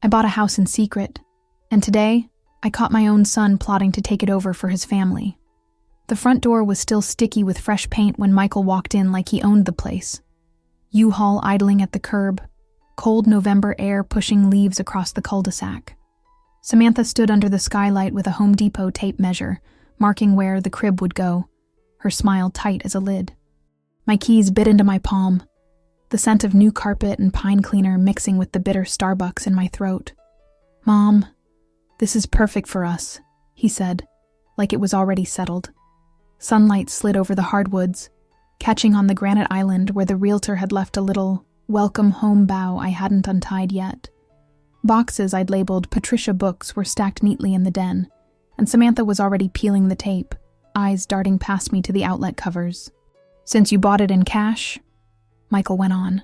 I bought a house in secret, and today, I caught my own son plotting to take it over for his family. The front door was still sticky with fresh paint when Michael walked in like he owned the place. U-Haul idling at the curb, cold November air pushing leaves across the cul-de-sac. Samantha stood under the skylight with a Home Depot tape measure, marking where the crib would go, her smile tight as a lid. My keys bit into my palm, the scent of new carpet and pine cleaner mixing with the bitter Starbucks in my throat. "Mom, this is perfect for us," he said, like it was already settled. Sunlight slid over the hardwoods, catching on the granite island where the realtor had left a little welcome home bow I hadn't untied yet. Boxes I'd labeled Patricia books were stacked neatly in the den, and Samantha was already peeling the tape, eyes darting past me to the outlet covers. "Since you bought it in cash," Michael went on,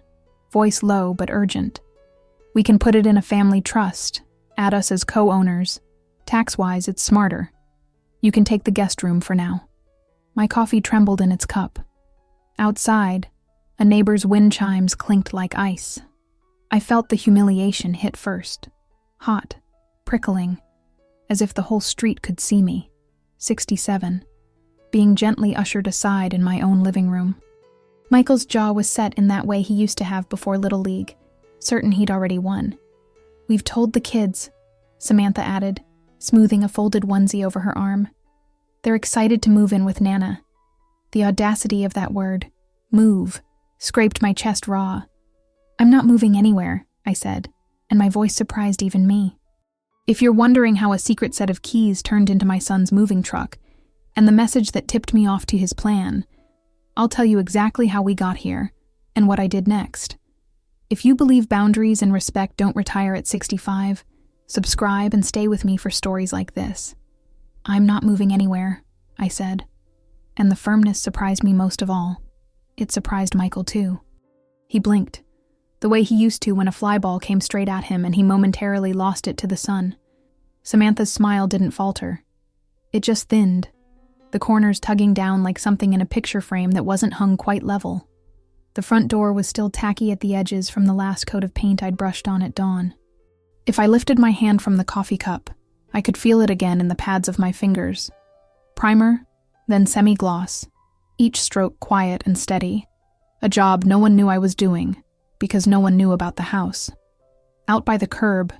voice low but urgent, "we can put it in a family trust, add us as co-owners. Tax-wise, it's smarter. You can take the guest room for now." My coffee trembled in its cup. Outside, a neighbor's wind chimes clinked like ice. I felt the humiliation hit first, hot, prickling, as if the whole street could see me, 67, being gently ushered aside in my own living room. Michael's jaw was set in that way he used to have before Little League, certain he'd already won. "We've told the kids," Samantha added, smoothing a folded onesie over her arm. "They're excited to move in with Nana." The audacity of that word, move, scraped my chest raw. "I'm not moving anywhere," I said, and my voice surprised even me. If you're wondering how a secret set of keys turned into my son's moving truck, and the message that tipped me off to his plan, I'll tell you exactly how we got here, and what I did next. If you believe boundaries and respect don't retire at 65, subscribe and stay with me for stories like this. "I'm not moving anywhere," I said, and the firmness surprised me most of all. It surprised Michael too. He blinked, the way he used to when a fly ball came straight at him and he momentarily lost it to the sun. Samantha's smile didn't falter. It just thinned, the corners tugging down like something in a picture frame that wasn't hung quite level. The front door was still tacky at the edges from the last coat of paint I'd brushed on at dawn. If I lifted my hand from the coffee cup, I could feel it again in the pads of my fingers. Primer, then semi-gloss, each stroke quiet and steady. A job no one knew I was doing, because no one knew about the house. Out by the curb,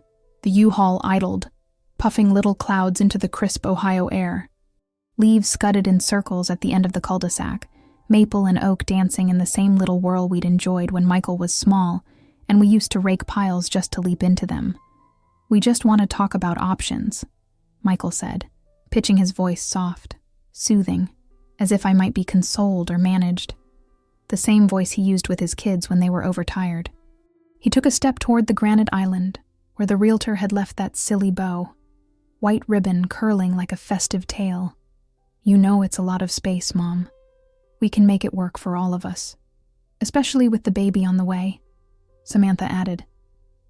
the U-Haul idled, puffing little clouds into the crisp Ohio air. Leaves scudded in circles at the end of the cul-de-sac, maple and oak dancing in the same little whirl we'd enjoyed when Michael was small, and we used to rake piles just to leap into them. "We just want to talk about options," Michael said, pitching his voice soft, soothing, as if I might be consoled or managed. The same voice he used with his kids when they were overtired. He took a step toward the granite island, where the realtor had left that silly bow, white ribbon curling like a festive tail. "You know it's a lot of space, Mom. We can make it work for all of us. Especially with the baby on the way," Samantha added,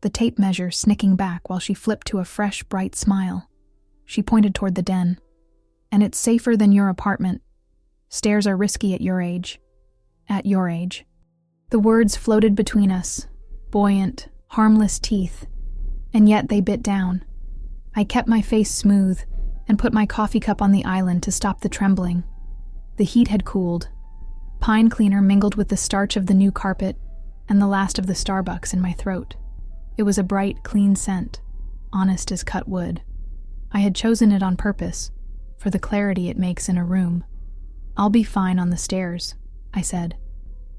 the tape measure snicking back while she flipped to a fresh, bright smile. She pointed toward the den. "And it's safer than your apartment. Stairs are risky at your age." At your age. The words floated between us, buoyant, harmless teeth, and yet they bit down. I kept my face smooth and put my coffee cup on the island to stop the trembling. The heat had cooled. Pine cleaner mingled with the starch of the new carpet and the last of the Starbucks in my throat. It was a bright, clean scent, honest as cut wood. I had chosen it on purpose, for the clarity it makes in a room. "I'll be fine on the stairs," I said.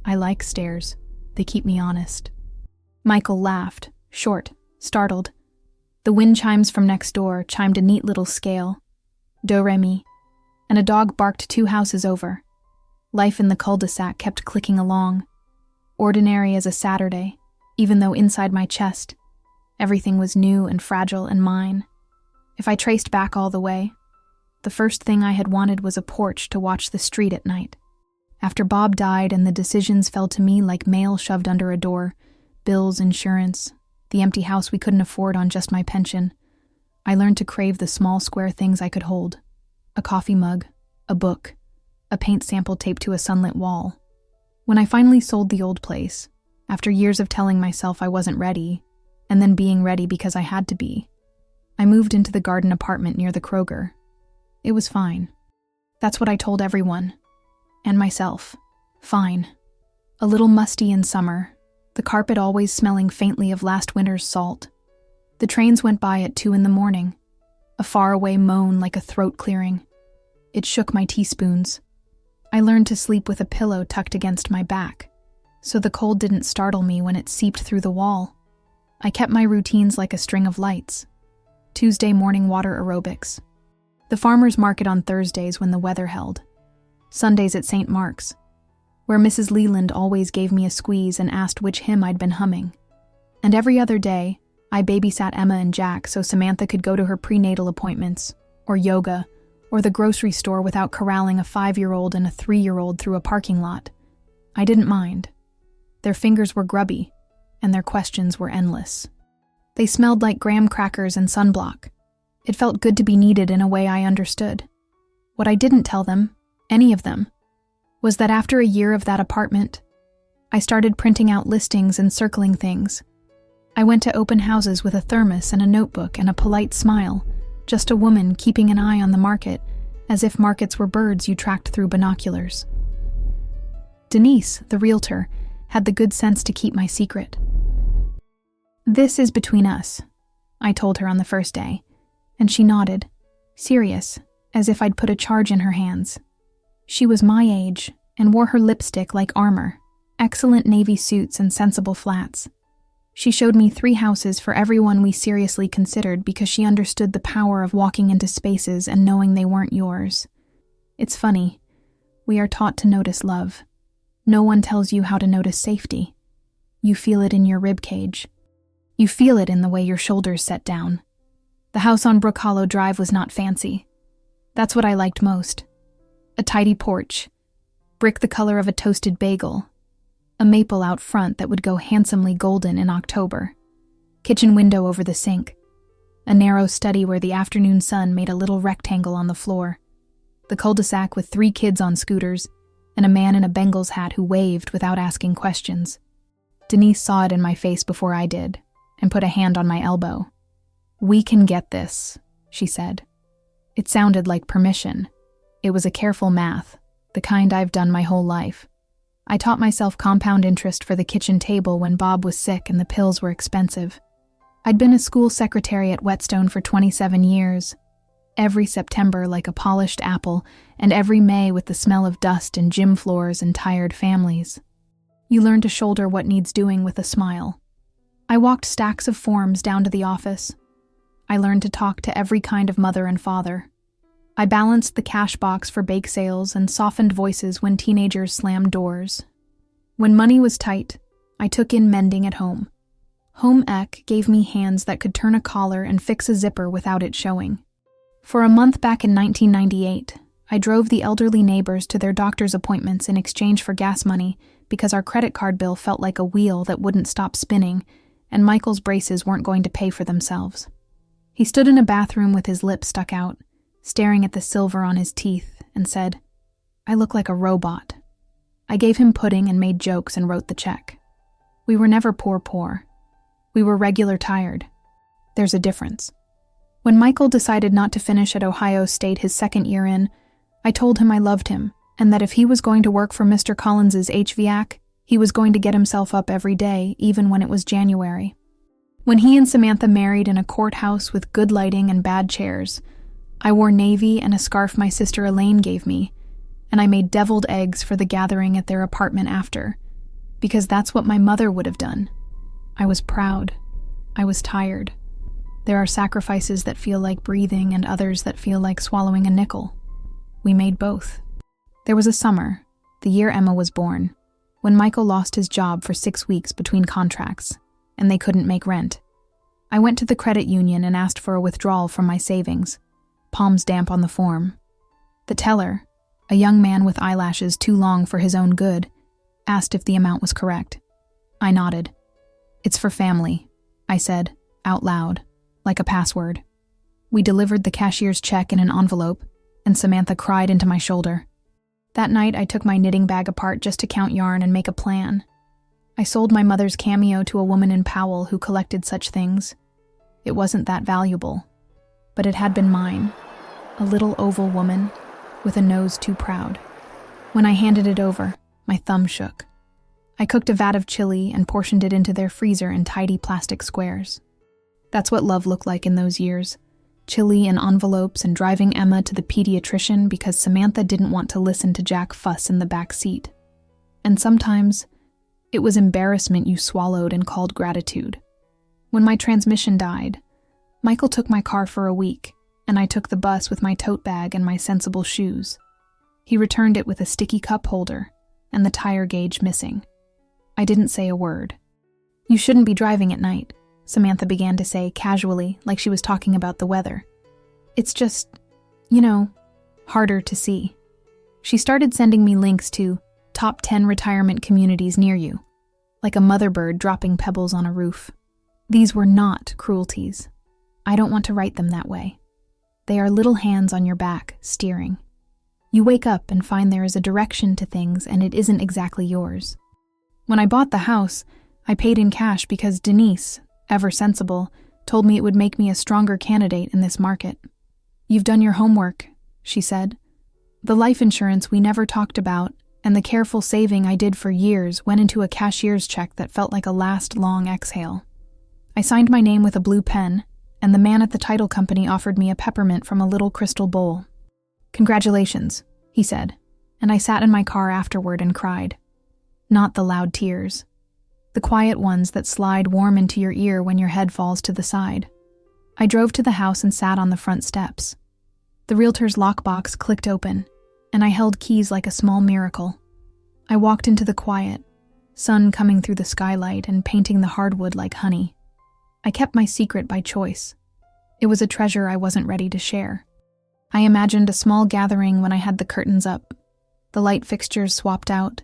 "I like stairs. They keep me honest." Michael laughed, short, startled. The wind chimes from next door chimed a neat little scale, do-re-mi, and a dog barked 2 houses over. Life in the cul-de-sac kept clicking along, ordinary as a Saturday, even though inside my chest, everything was new and fragile and mine. If I traced back all the way, the first thing I had wanted was a porch to watch the street at night. After Bob died and the decisions fell to me like mail shoved under a door, bills, insurance, the empty house we couldn't afford on just my pension, I learned to crave the small square things I could hold. A coffee mug, a book, a paint sample taped to a sunlit wall. When I finally sold the old place, after years of telling myself I wasn't ready, and then being ready because I had to be. I moved into the garden apartment near the Kroger. It was fine. That's what I told everyone. And myself. Fine. A little musty in summer, the carpet always smelling faintly of last winter's salt. The trains went by at 2 a.m, a faraway moan like a throat clearing. It shook my teaspoons. I learned to sleep with a pillow tucked against my back, so the cold didn't startle me when it seeped through the wall. I kept my routines like a string of lights. Tuesday morning water aerobics. The farmer's market on Thursdays when the weather held. Sundays at St. Mark's, where Mrs. Leland always gave me a squeeze and asked which hymn I'd been humming. And every other day, I babysat Emma and Jack so Samantha could go to her prenatal appointments, or yoga, or the grocery store without corralling a 5-year-old and a 3-year-old through a parking lot. I didn't mind. Their fingers were grubby, and their questions were endless. They smelled like graham crackers and sunblock. It felt good to be needed in a way I understood. What I didn't tell them, any of them, was that after a year of that apartment, I started printing out listings and circling things. I went to open houses with a thermos and a notebook and a polite smile, just a woman keeping an eye on the market, as if markets were birds you tracked through binoculars. Denise, the realtor, had the good sense to keep my secret. "This is between us," I told her on the first day, and she nodded, serious, as if I'd put a charge in her hands. She was my age and wore her lipstick like armor, excellent navy suits and sensible flats. She showed me 3 houses for everyone we seriously considered because she understood the power of walking into spaces and knowing they weren't yours. It's funny. We are taught to notice love. No one tells you how to notice safety. You feel it in your ribcage. You feel it in the way your shoulders set down. The house on Brook Hollow Drive was not fancy. That's what I liked most. A tidy porch, brick the color of a toasted bagel, a maple out front that would go handsomely golden in October, kitchen window over the sink, a narrow study where the afternoon sun made a little rectangle on the floor, the cul-de-sac with 3 kids on scooters, and a man in a Bengals hat who waved without asking questions. Denise saw it in my face before I did, and put a hand on my elbow. "We can get this," she said. It sounded like permission. It was a careful math, the kind I've done my whole life. I taught myself compound interest for the kitchen table when Bob was sick and the pills were expensive. I'd been a school secretary at Whetstone for 27 years. Every September like a polished apple, and every May with the smell of dust and gym floors and tired families. You learn to shoulder what needs doing with a smile. I walked stacks of forms down to the office. I learned to talk to every kind of mother and father. I balanced the cash box for bake sales and softened voices when teenagers slammed doors. When money was tight, I took in mending at home. Home ec gave me hands that could turn a collar and fix a zipper without it showing. For a month back in 1998, I drove the elderly neighbors to their doctor's appointments in exchange for gas money because our credit card bill felt like a wheel that wouldn't stop spinning, and Michael's braces weren't going to pay for themselves. He stood in a bathroom with his lip stuck out, staring at the silver on his teeth, and said, "I look like a robot." I gave him pudding and made jokes and wrote the check. We were never poor. We were regular tired. There's a difference. When Michael decided not to finish at Ohio State his second year in, I told him I loved him, and that if he was going to work for Mr. Collins's HVAC, he was going to get himself up every day, even when it was January. When he and Samantha married in a courthouse with good lighting and bad chairs, I wore navy and a scarf my sister Elaine gave me, and I made deviled eggs for the gathering at their apartment after, because that's what my mother would have done. I was proud. I was tired. There are sacrifices that feel like breathing and others that feel like swallowing a nickel. We made both. There was a summer, the year Emma was born, when Michael lost his job for 6 weeks between contracts, and they couldn't make rent. I went to the credit union and asked for a withdrawal from my savings, palms damp on the form. The teller, a young man with eyelashes too long for his own good, asked if the amount was correct. I nodded. "It's for family," I said, out loud, like a password. We delivered the cashier's check in an envelope, and Samantha cried into my shoulder. That night I took my knitting bag apart just to count yarn and make a plan. I sold my mother's cameo to a woman in Powell who collected such things. It wasn't that valuable, but it had been mine, a little oval woman with a nose too proud. When I handed it over, my thumb shook. I cooked a vat of chili and portioned it into their freezer in tidy plastic squares. That's what love looked like in those years. Chili in envelopes and driving Emma to the pediatrician because Samantha didn't want to listen to Jack fuss in the back seat. And sometimes, it was embarrassment you swallowed and called gratitude. When my transmission died, Michael took my car for a week, and I took the bus with my tote bag and my sensible shoes. He returned it with a sticky cup holder and the tire gauge missing. I didn't say a word. "You shouldn't be driving at night," Samantha began to say casually, like she was talking about the weather. "It's just, harder to see." She started sending me links to top 10 retirement communities near you, like a mother bird dropping pebbles on a roof. These were not cruelties. I don't want to write them that way. They are little hands on your back, steering. You wake up and find there is a direction to things and it isn't exactly yours. When I bought the house, I paid in cash because Denise, ever sensible, told me it would make me a stronger candidate in this market. "You've done your homework," she said. "The life insurance we never talked about and the careful saving I did for years went into a cashier's check that felt like a last long exhale. I signed my name with a blue pen, and the man at the title company offered me a peppermint from a little crystal bowl. "Congratulations," he said, and I sat in my car afterward and cried. Not the loud tears. The quiet ones that slide warm into your ear when your head falls to the side. I drove to the house and sat on the front steps. The realtor's lockbox clicked open, and I held keys like a small miracle. I walked into the quiet, sun coming through the skylight and painting the hardwood like honey. I kept my secret by choice. It was a treasure I wasn't ready to share. I imagined a small gathering when I had the curtains up, the light fixtures swapped out,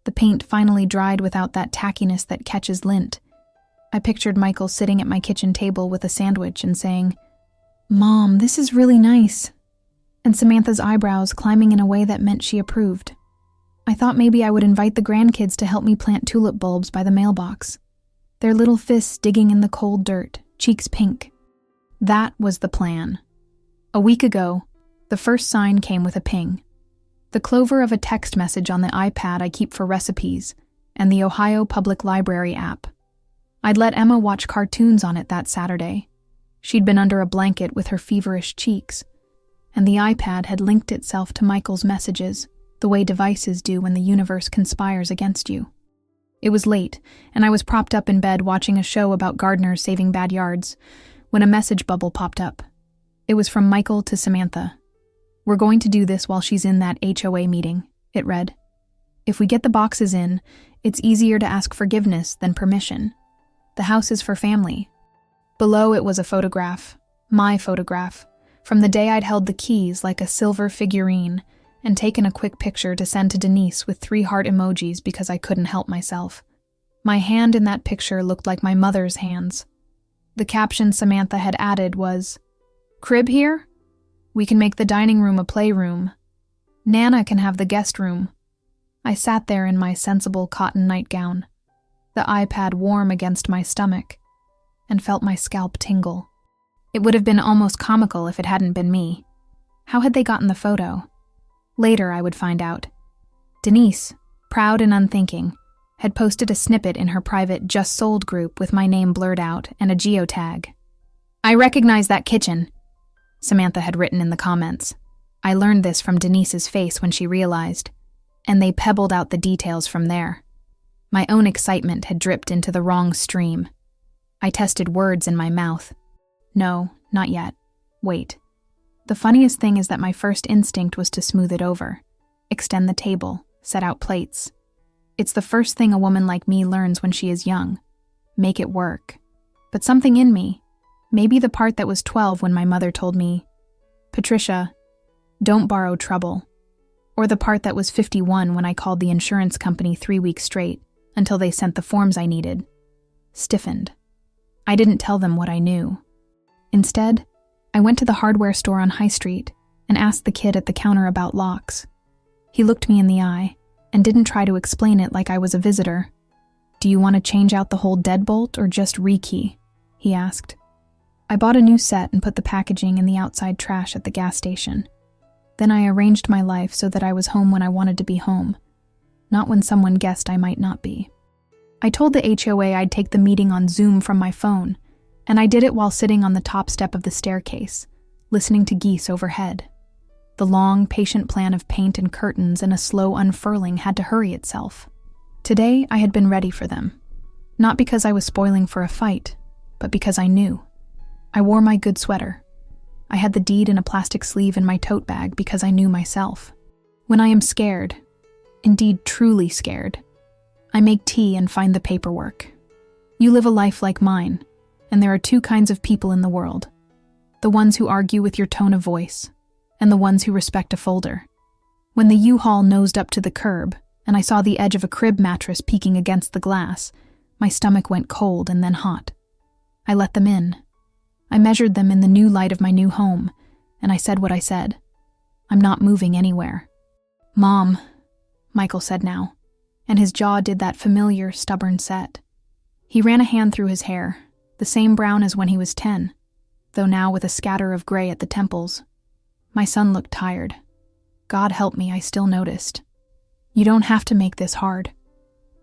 the paint finally dried without that tackiness that catches lint. I pictured Michael sitting at my kitchen table with a sandwich and saying, "Mom, this is really nice," and Samantha's eyebrows climbing in a way that meant she approved. I thought maybe I would invite the grandkids to help me plant tulip bulbs by the mailbox. Their little fists digging in the cold dirt, cheeks pink. That was the plan. A week ago, the first sign came with a ping. The clover of a text message on the iPad I keep for recipes, and the Ohio Public Library app. I'd let Emma watch cartoons on it that Saturday. She'd been under a blanket with her feverish cheeks, and the iPad had linked itself to Michael's messages, the way devices do when the universe conspires against you. It was late, and I was propped up in bed watching a show about gardeners saving bad yards, when a message bubble popped up. It was from Michael to Samantha. "We're going to do this while she's in that HOA meeting," it read. "If we get the boxes in, it's easier to ask forgiveness than permission. The house is for family." Below it was a photograph, my photograph, from the day I'd held the keys like a silver figurine and taken a quick picture to send to Denise with 3 heart emojis because I couldn't help myself. My hand in that picture looked like my mother's hands. The caption Samantha had added was, "Crib here? We can make the dining room a playroom. Nana can have the guest room." I sat there in my sensible cotton nightgown, the iPad warm against my stomach, and felt my scalp tingle. It would have been almost comical if it hadn't been me. How had they gotten the photo? Later, I would find out. Denise, proud and unthinking, had posted a snippet in her private Just Sold group with my name blurred out and a geotag. "I recognize that kitchen," Samantha had written in the comments. I learned this from Denise's face when she realized, and they pebbled out the details from there. My own excitement had dripped into the wrong stream. I tested words in my mouth. No, not yet. Wait. The funniest thing is that my first instinct was to smooth it over, extend the table, set out plates. It's the first thing a woman like me learns when she is young. Make it work. But something in me, maybe the part that was 12 when my mother told me, "Patricia, don't borrow trouble," or the part that was 51 when I called the insurance company 3 weeks straight until they sent the forms I needed, stiffened. I didn't tell them what I knew. Instead, I went to the hardware store on High Street and asked the kid at the counter about locks. He looked me in the eye and didn't try to explain it like I was a visitor. "Do you want to change out the whole deadbolt or just rekey?" he asked. I bought a new set and put the packaging in the outside trash at the gas station. Then I arranged my life so that I was home when I wanted to be home, not when someone guessed I might not be. I told the HOA I'd take the meeting on Zoom from my phone, and I did it while sitting on the top step of the staircase, listening to geese overhead. The long, patient plan of paint and curtains and a slow unfurling had to hurry itself. Today, I had been ready for them. Not because I was spoiling for a fight, but because I knew. I wore my good sweater. I had the deed in a plastic sleeve in my tote bag because I knew myself. When I am scared, indeed truly scared, I make tea and find the paperwork. You live a life like mine, and there are two kinds of people in the world. The ones who argue with your tone of voice, and the ones who respect a folder. When the U-Haul nosed up to the curb, and I saw the edge of a crib mattress peeking against the glass, my stomach went cold and then hot. I let them in. I measured them in the new light of my new home, and I said what I said. I'm not moving anywhere. "Mom," Michael said now, and his jaw did that familiar, stubborn set. He ran a hand through his hair, the same brown as when he was 10, though now with a scatter of gray at the temples. My son looked tired. God help me, I still noticed. "You don't have to make this hard.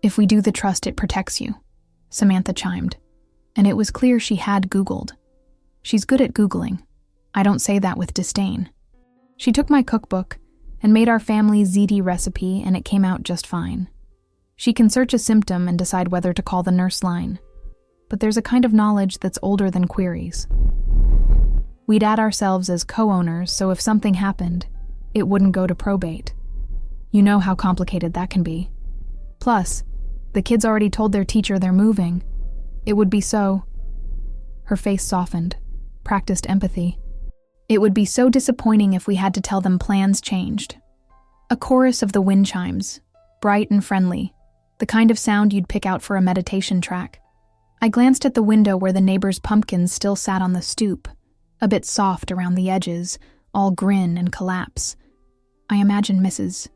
If we do the trust, it protects you," Samantha chimed, and it was clear she had Googled. She's good at Googling. I don't say that with disdain. She took my cookbook and made our family's ziti recipe, and it came out just fine. She can search a symptom and decide whether to call the nurse line. But there's a kind of knowledge that's older than queries. We'd add ourselves as co-owners, so if something happened, it wouldn't go to probate. You know how complicated that can be. Plus, the kids already told their teacher they're moving. It would be so... Her face softened, practiced empathy. It would be so disappointing if we had to tell them plans changed. A chorus of the wind chimes, bright and friendly, the kind of sound you'd pick out for a meditation track. I glanced at the window where the neighbor's pumpkins still sat on the stoop, a bit soft around the edges, all grin and collapse. I imagined Mrs.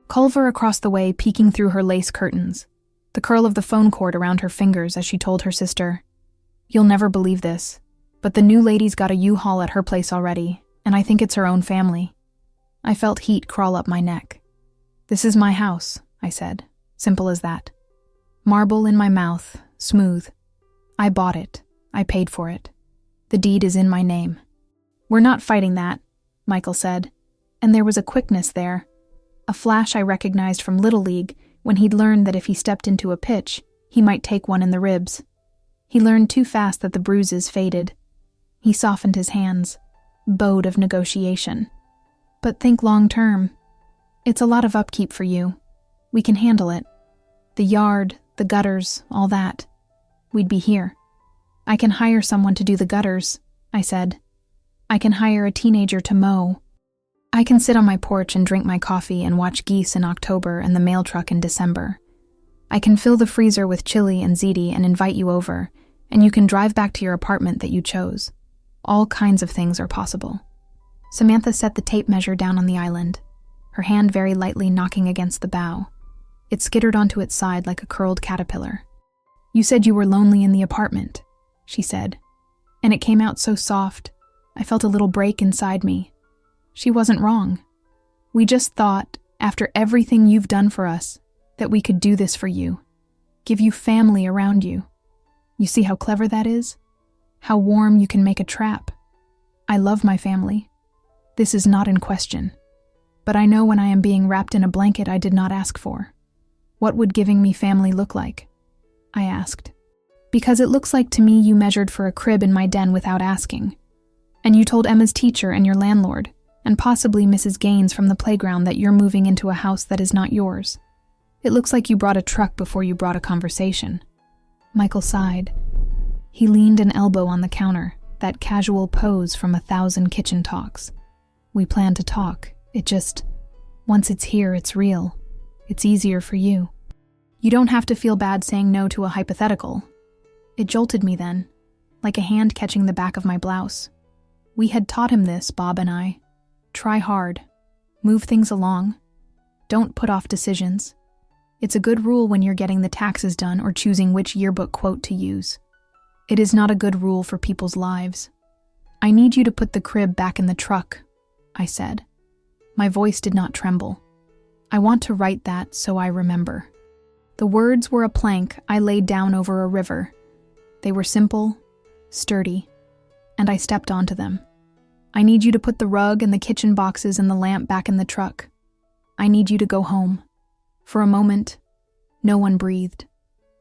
Culver across the way peeking through her lace curtains, the curl of the phone cord around her fingers as she told her sister, "You'll never believe this, but the new lady's got a U-Haul at her place already, and I think it's her own family." I felt heat crawl up my neck. "This is my house," I said, simple as that. Marble in my mouth, smooth. I bought it. I paid for it. The deed is in my name. "We're not fighting that," Michael said, and there was a quickness there, a flash I recognized from Little League when he'd learned that if he stepped into a pitch, he might take one in the ribs. He learned too fast that the bruises faded. He softened his hands, bowed of negotiation. "But think long term. It's a lot of upkeep for you. We can handle it. The yard, the gutters, all that. We'd be here. I can hire someone to do the gutters," I said. "I can hire a teenager to mow. I can sit on my porch and drink my coffee and watch geese in October and the mail truck in December. I can fill the freezer with chili and ziti and invite you over, and you can drive back to your apartment that you chose. All kinds of things are possible." Samantha set the tape measure down on the island, her hand very lightly knocking against the bow. It skittered onto its side like a curled caterpillar. "You said you were lonely in the apartment," she said, and it came out so soft, I felt a little break inside me. She wasn't wrong. We just thought, after everything you've done for us, that we could do this for you. Give you family around you. You see how clever that is? How warm you can make a trap. I love my family. This is not in question. But I know when I am being wrapped in a blanket I did not ask for. What would giving me family look like? I asked. Because it looks like to me you measured for a crib in my den without asking. And you told Emma's teacher and your landlord, and possibly Mrs. Gaines from the playground, that you're moving into a house that is not yours. It looks like you brought a truck before you brought a conversation. Michael sighed. He leaned an elbow on the counter, that casual pose from 1,000 kitchen talks. We planned to talk. It just, once it's here, it's real. It's easier for you. You don't have to feel bad saying no to a hypothetical. It jolted me then, like a hand catching the back of my blouse. We had taught him this, Bob and I. Try hard. Move things along. Don't put off decisions. It's a good rule when you're getting the taxes done or choosing which yearbook quote to use. It is not a good rule for people's lives. I need you to put the crib back in the truck, I said. My voice did not tremble. I want to write that so I remember. The words were a plank I laid down over a river. They were simple, sturdy, and I stepped onto them. I need you to put the rug and the kitchen boxes and the lamp back in the truck. I need you to go home. For a moment, no one breathed.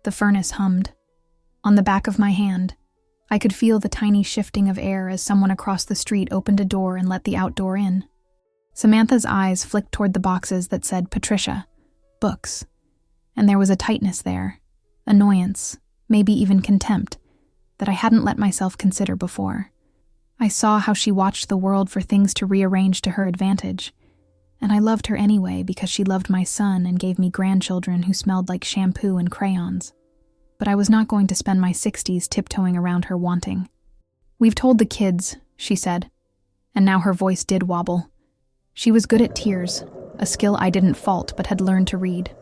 The furnace hummed. On the back of my hand, I could feel the tiny shifting of air as someone across the street opened a door and let the outdoor in. Samantha's eyes flicked toward the boxes that said Patricia, books, and there was a tightness there, annoyance, maybe even contempt, that I hadn't let myself consider before. I saw how she watched the world for things to rearrange to her advantage, and I loved her anyway because she loved my son and gave me grandchildren who smelled like shampoo and crayons. But I was not going to spend my 60s tiptoeing around her wanting. "We've told the kids," she said, and now her voice did wobble. She was good at tears, a skill I didn't fault but had learned to read.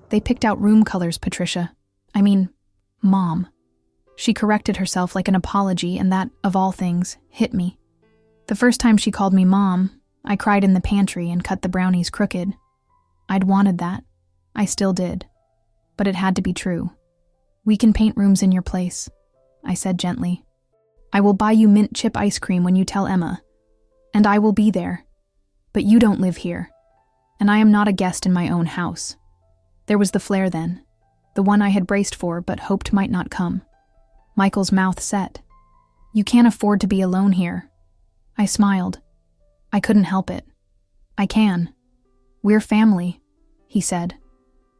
"They picked out room colors, Patricia. I mean, Mom." She corrected herself like an apology, and that, of all things, hit me. The first time she called me Mom, I cried in the pantry and cut the brownies crooked. I'd wanted that. I still did. But it had to be true. "We can paint rooms in your place," I said gently. "I will buy you mint chip ice cream when you tell Emma. And I will be there. But you don't live here. And I am not a guest in my own house." There was the flare then, the one I had braced for but hoped might not come. Michael's mouth set. "You can't afford to be alone here." I smiled. I couldn't help it. "I can. We're family," he said,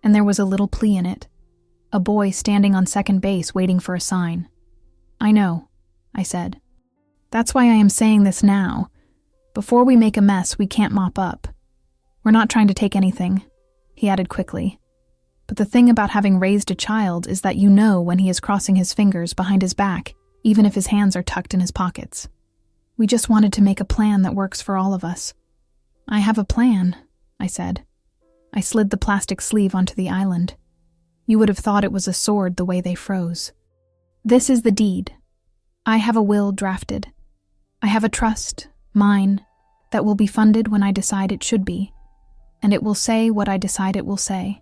and there was a little plea in it. A boy standing on second base waiting for a sign. "I know," I said. "That's why I am saying this now. Before we make a mess, we can't mop up. We're not trying to take anything," he added quickly. "But the thing about having raised a child is that you know when he is crossing his fingers behind his back, even if his hands are tucked in his pockets. We just wanted to make a plan that works for all of us." "I have a plan," I said. I slid the plastic sleeve onto the island. You would have thought it was a sword the way they froze. "This is the deed. I have a will drafted. I have a trust, mine, that will be funded when I decide it should be, and it will say what I decide it will say.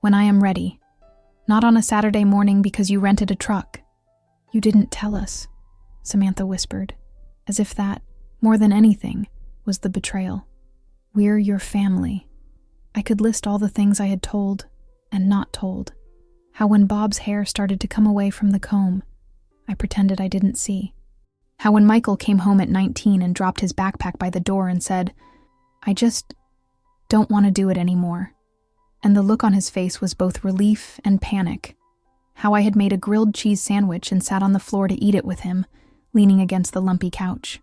When I am ready. Not on a Saturday morning because you rented a truck." "You didn't tell us," Samantha whispered, as if that, more than anything, was the betrayal. "We're your family." I could list all the things I had told and not told. How when Bob's hair started to come away from the comb, I pretended I didn't see. How when Michael came home at 19 and dropped his backpack by the door and said, "I just don't want to do it anymore." And the look on his face was both relief and panic. How I had made a grilled cheese sandwich and sat on the floor to eat it with him, leaning against the lumpy couch.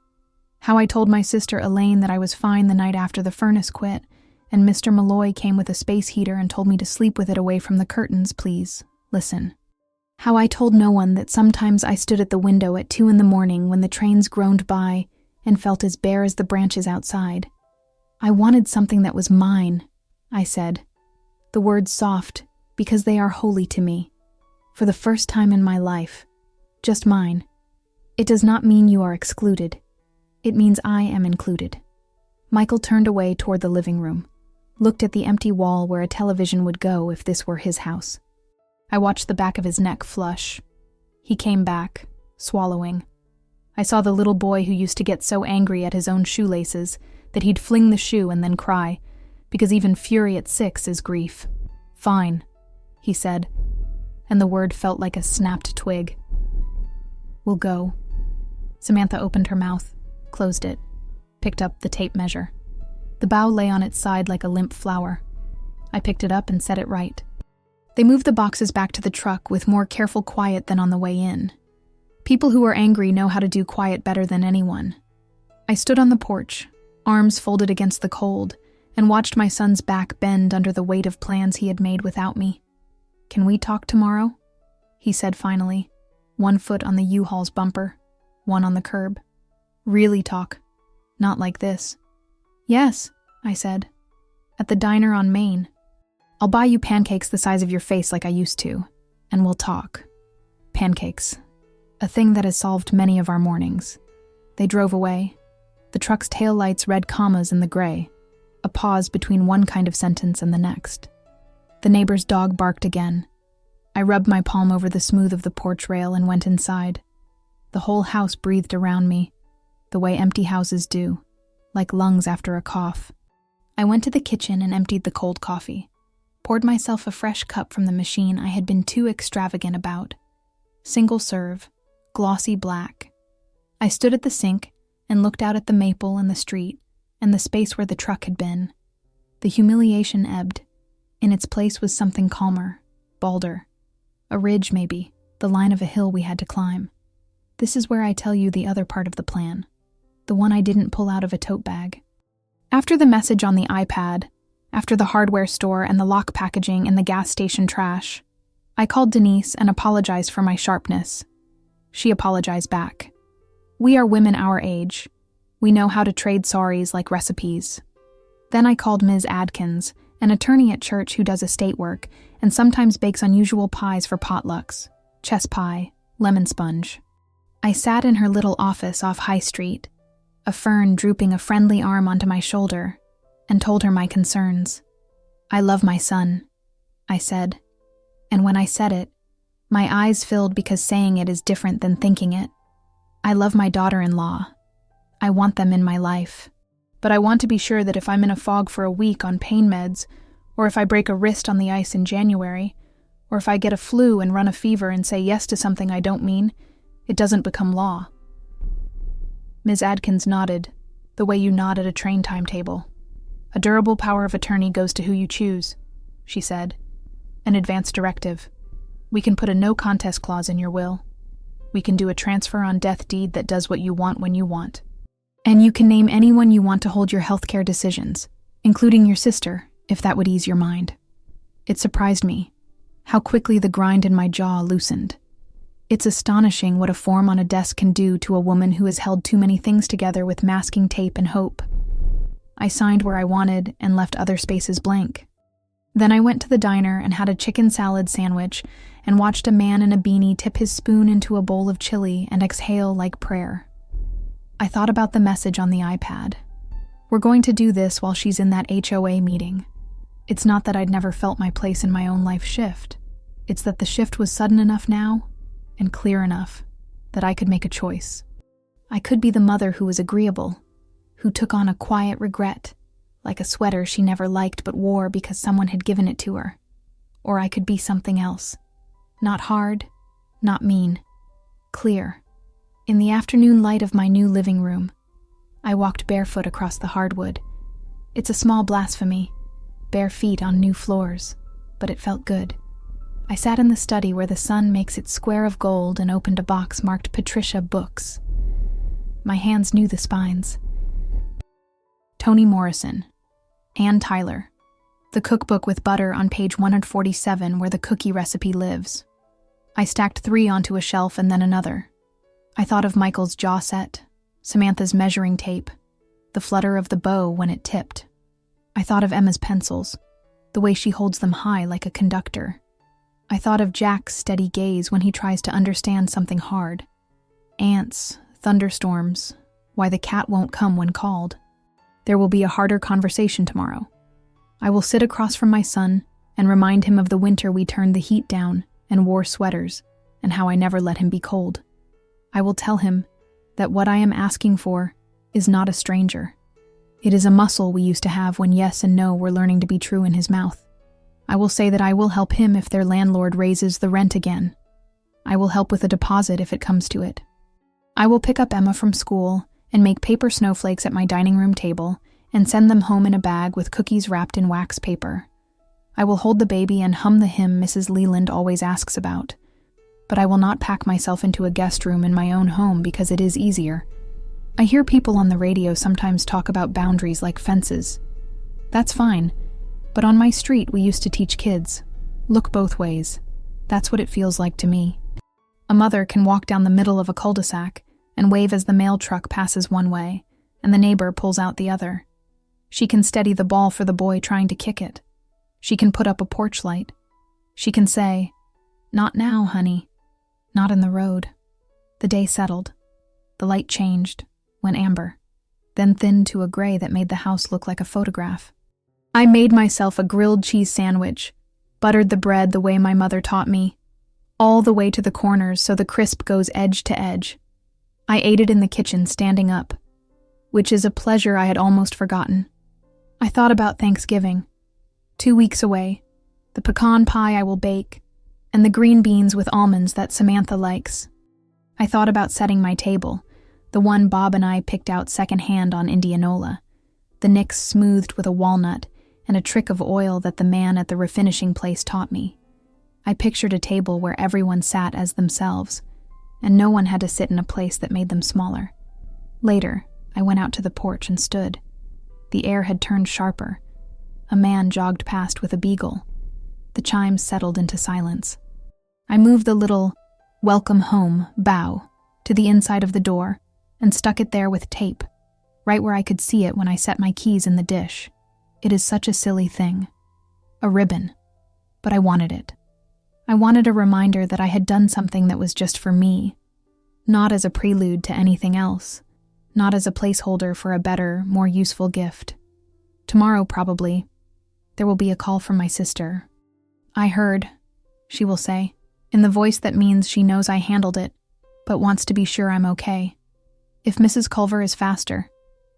How I told my sister Elaine that I was fine the night after the furnace quit, and Mr. Malloy came with a space heater and told me to sleep with it away from the curtains, please. Listen. How I told no one that sometimes I stood at the window at 2 a.m. when the trains groaned by and felt as bare as the branches outside. I wanted something that was mine, I said. The words soft, because they are holy to me. For the first time in my life. Just mine. It does not mean you are excluded. It means I am included. Michael turned away toward the living room, looked at the empty wall where a television would go if this were his house. I watched the back of his neck flush. He came back, swallowing. I saw the little boy who used to get so angry at his own shoelaces that he'd fling the shoe and then cry, because even fury at 6 is grief. "Fine," he said, and the word felt like a snapped twig. "We'll go." Samantha opened her mouth, closed it, picked up the tape measure. The bow lay on its side like a limp flower. I picked it up and set it right. They moved the boxes back to the truck with more careful quiet than on the way in. People who are angry know how to do quiet better than anyone. I stood on the porch, arms folded against the cold, and watched my son's back bend under the weight of plans he had made without me. "Can we talk tomorrow?" he said finally, one foot on the U-Haul's bumper, one on the curb. "Really talk. Not like this." "Yes," I said. "At the diner on Main." I'll buy you pancakes the size of your face like I used to, and we'll talk. Pancakes. A thing that has solved many of our mornings. They drove away. The truck's taillights read commas in the gray, a pause between one kind of sentence and the next. The neighbor's dog barked again. I rubbed my palm over the smooth of the porch rail and went inside. The whole house breathed around me, the way empty houses do, like lungs after a cough. I went to the kitchen and emptied the cold coffee, poured myself a fresh cup from the machine I had been too extravagant about. Single serve, glossy black. I stood at the sink and looked out at the maple and the street and the space where the truck had been. The humiliation ebbed. In its place was something calmer, balder. A ridge, maybe, the line of a hill we had to climb. This is where I tell you the other part of the plan, the one I didn't pull out of a tote bag. After the message on the iPad, after the hardware store and the lock packaging and the gas station trash, I called Denise and apologized for my sharpness. She apologized back. We are women our age. We know how to trade sorries like recipes. Then I called Ms. Adkins, an attorney at church who does estate work and sometimes bakes unusual pies for potlucks, chess pie, lemon sponge. I sat in her little office off High Street, a fern drooping a friendly arm onto my shoulder, and told her my concerns. I love my son, I said. And when I said it, my eyes filled because saying it is different than thinking it. I love my daughter-in-law. I want them in my life. But I want to be sure that if I'm in a fog for a week on pain meds, or if I break a wrist on the ice in January, or if I get a flu and run a fever and say yes to something I don't mean, it doesn't become law. Ms. Adkins nodded, the way you nod at a train timetable. A durable power of attorney goes to who you choose, she said. An advance directive. We can put a no contest clause in your will. We can do a transfer on death deed that does what you want when you want. And you can name anyone you want to hold your healthcare decisions, including your sister, if that would ease your mind. It surprised me, how quickly the grind in my jaw loosened. It's astonishing what a form on a desk can do to a woman who has held too many things together with masking tape and hope. I signed where I wanted and left other spaces blank. Then I went to the diner and had a chicken salad sandwich and watched a man in a beanie tip his spoon into a bowl of chili and exhale like prayer. I thought about the message on the iPad. We're going to do this while she's in that HOA meeting. It's not that I'd never felt my place in my own life shift. It's that the shift was sudden enough now and clear enough that I could make a choice. I could be the mother who was agreeable, who took on a quiet regret, like a sweater she never liked but wore because someone had given it to her. Or I could be something else. Not hard, not mean, clear. In the afternoon light of my new living room, I walked barefoot across the hardwood. It's a small blasphemy, bare feet on new floors, but it felt good. I sat in the study where the sun makes its square of gold and opened a box marked Patricia Books. My hands knew the spines. Toni Morrison, Ann Tyler, the cookbook with butter on page 147 where the cookie recipe lives. I stacked 3 onto a shelf and then another. I thought of Michael's jaw set, Samantha's measuring tape, the flutter of the bow when it tipped. I thought of Emma's pencils, the way she holds them high like a conductor. I thought of Jack's steady gaze when he tries to understand something hard. Ants, thunderstorms, why the cat won't come when called. There will be a harder conversation tomorrow. I will sit across from my son and remind him of the winter we turned the heat down and wore sweaters, and how I never let him be cold. I will tell him that what I am asking for is not a stranger. It is a muscle we used to have when yes and no were learning to be true in his mouth. I will say that I will help him if their landlord raises the rent again. I will help with a deposit if it comes to it. I will pick up Emma from school and make paper snowflakes at my dining room table and send them home in a bag with cookies wrapped in wax paper. I will hold the baby and hum the hymn Mrs. Leland always asks about. But I will not pack myself into a guest room in my own home because it is easier. I hear people on the radio sometimes talk about boundaries like fences. That's fine, but on my street we used to teach kids, look both ways. That's what it feels like to me. A mother can walk down the middle of a cul-de-sac and wave as the mail truck passes one way, and the neighbor pulls out the other. She can steady the ball for the boy trying to kick it. She can put up a porch light. She can say, "Not now, honey. Not in the road." The day settled. The light changed, went amber, then thinned to a gray that made the house look like a photograph. I made myself a grilled cheese sandwich, buttered the bread the way my mother taught me, all the way to the corners so the crisp goes edge to edge. I ate it in the kitchen standing up, which is a pleasure I had almost forgotten. I thought about Thanksgiving, 2 weeks away, the pecan pie I will bake, and the green beans with almonds that Samantha likes. I thought about setting my table, the one Bob and I picked out secondhand on Indianola, the nicks smoothed with a walnut and a trick of oil that the man at the refinishing place taught me. I pictured a table where everyone sat as themselves, and no one had to sit in a place that made them smaller. Later, I went out to the porch and stood. The air had turned sharper. A man jogged past with a beagle. The chimes settled into silence. I moved the little "Welcome Home" bow to the inside of the door and stuck it there with tape, right where I could see it when I set my keys in the dish. It is such a silly thing. A ribbon. But I wanted it. I wanted a reminder that I had done something that was just for me, not as a prelude to anything else, not as a placeholder for a better, more useful gift. Tomorrow, probably, there will be a call from my sister. "I heard," she will say, in the voice that means she knows I handled it, but wants to be sure I'm okay. If Mrs. Culver is faster,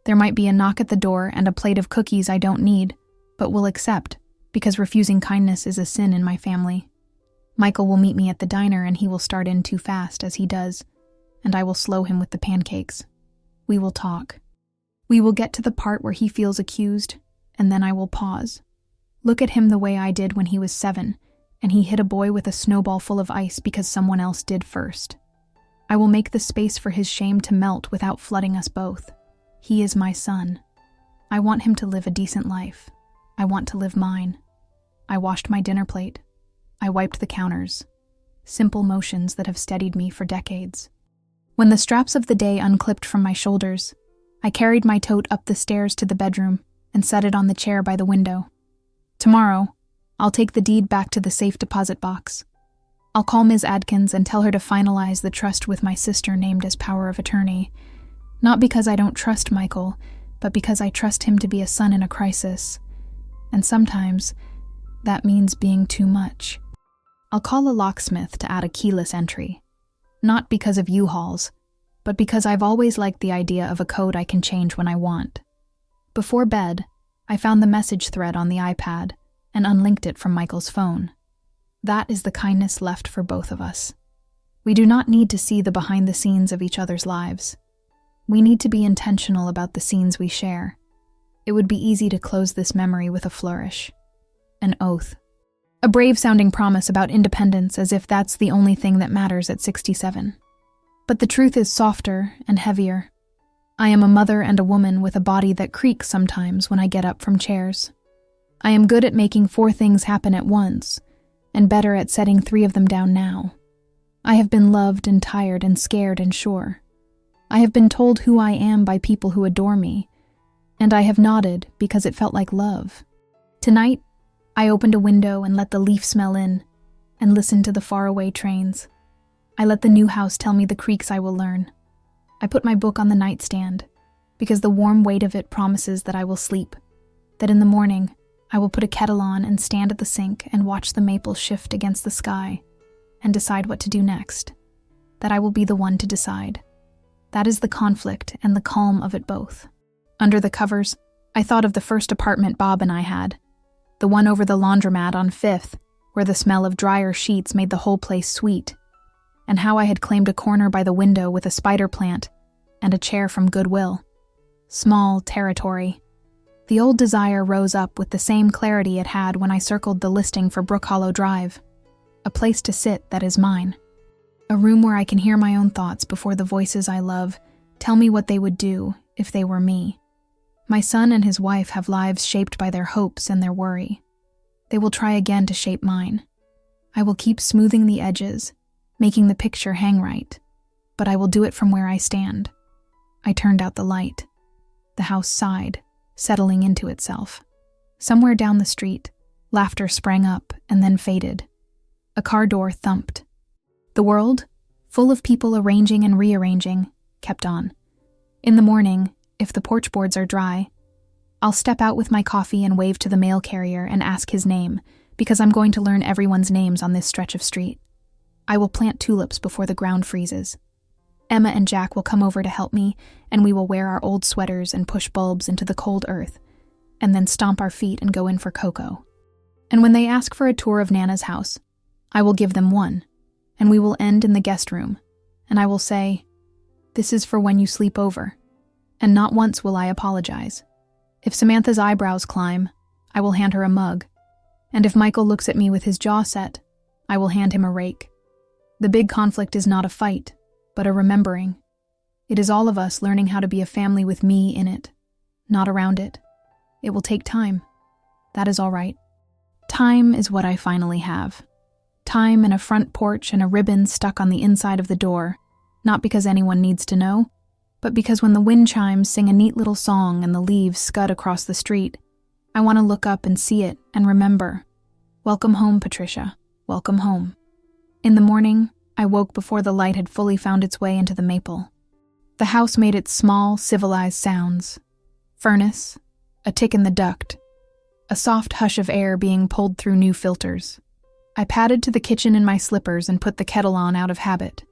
there might be a knock at the door and a plate of cookies I don't need, but will accept, because refusing kindness is a sin in my family. Michael will meet me at the diner and he will start in too fast, as he does, and I will slow him with the pancakes. We will talk. We will get to the part where he feels accused, and then I will pause. Look at him the way I did when he was 7, and he hit a boy with a snowball full of ice because someone else did first. I will make the space for his shame to melt without flooding us both. He is my son. I want him to live a decent life. I want to live mine. I washed my dinner plate. I wiped the counters. Simple motions that have steadied me for decades. When the straps of the day unclipped from my shoulders, I carried my tote up the stairs to the bedroom and set it on the chair by the window. Tomorrow, I'll take the deed back to the safe deposit box. I'll call Ms. Adkins and tell her to finalize the trust with my sister named as power of attorney, not because I don't trust Michael, but because I trust him to be a son in a crisis. And sometimes, that means being too much. I'll call a locksmith to add a keyless entry. Not because of U-Hauls, but because I've always liked the idea of a code I can change when I want. Before bed, I found the message thread on the iPad and unlinked it from Michael's phone. That is the kindness left for both of us. We do not need to see the behind the scenes of each other's lives. We need to be intentional about the scenes we share. It would be easy to close this memory with a flourish. An oath. A brave-sounding promise about independence, as if that's the only thing that matters at 67. But the truth is softer and heavier. I am a mother and a woman with a body that creaks sometimes when I get up from chairs. I am good at making 4 things happen at once, and better at setting 3 of them down now. I have been loved and tired and scared and sure. I have been told who I am by people who adore me, and I have nodded because it felt like love. Tonight, I opened a window and let the leaf smell in, and listened to the faraway trains. I let the new house tell me the creaks I will learn. I put my book on the nightstand, because the warm weight of it promises that I will sleep, that in the morning I will put a kettle on and stand at the sink and watch the maple shift against the sky, and decide what to do next, that I will be the one to decide. That is the conflict and the calm of it both. Under the covers, I thought of the first apartment Bob and I had, the one over the laundromat on 5th, where the smell of dryer sheets made the whole place sweet, and how I had claimed a corner by the window with a spider plant and a chair from Goodwill. Small territory. The old desire rose up with the same clarity it had when I circled the listing for Brook Hollow Drive. A place to sit that is mine. A room where I can hear my own thoughts before the voices I love tell me what they would do if they were me. My son and his wife have lives shaped by their hopes and their worry. They will try again to shape mine. I will keep smoothing the edges, making the picture hang right, but I will do it from where I stand. I turned out the light. The house sighed, settling into itself. Somewhere down the street, Laughter sprang up and then faded. A car door thumped. The world, full of people arranging and rearranging, kept on. In the morning, if the porch boards are dry, I'll step out with my coffee and wave to the mail carrier and ask his name, because I'm going to learn everyone's names on this stretch of street. I will plant tulips before the ground freezes. Emma and Jack will come over to help me, and we will wear our old sweaters and push bulbs into the cold earth, and then stomp our feet and go in for cocoa. And when they ask for a tour of Nana's house, I will give them one, and we will end in the guest room, and I will say, "This is for when you sleep over," and not once will I apologize. If Samantha's eyebrows climb, I will hand her a mug, and if Michael looks at me with his jaw set, I will hand him a rake. The big conflict is not a fight, but a remembering. It is all of us learning how to be a family with me in it, not around it. It will take time. That is all right. Time is what I finally have. Time and a front porch and a ribbon stuck on the inside of the door, not because anyone needs to know, but because when the wind chimes sing a neat little song and the leaves scud across the street, I want to look up and see it and remember. Welcome home, Patricia. Welcome home. In the morning, I woke before the light had fully found its way into the maple. The house made its small, civilized sounds. Furnace, a tick in the duct, a soft hush of air being pulled through new filters. I padded to the kitchen in my slippers and put the kettle on out of habit,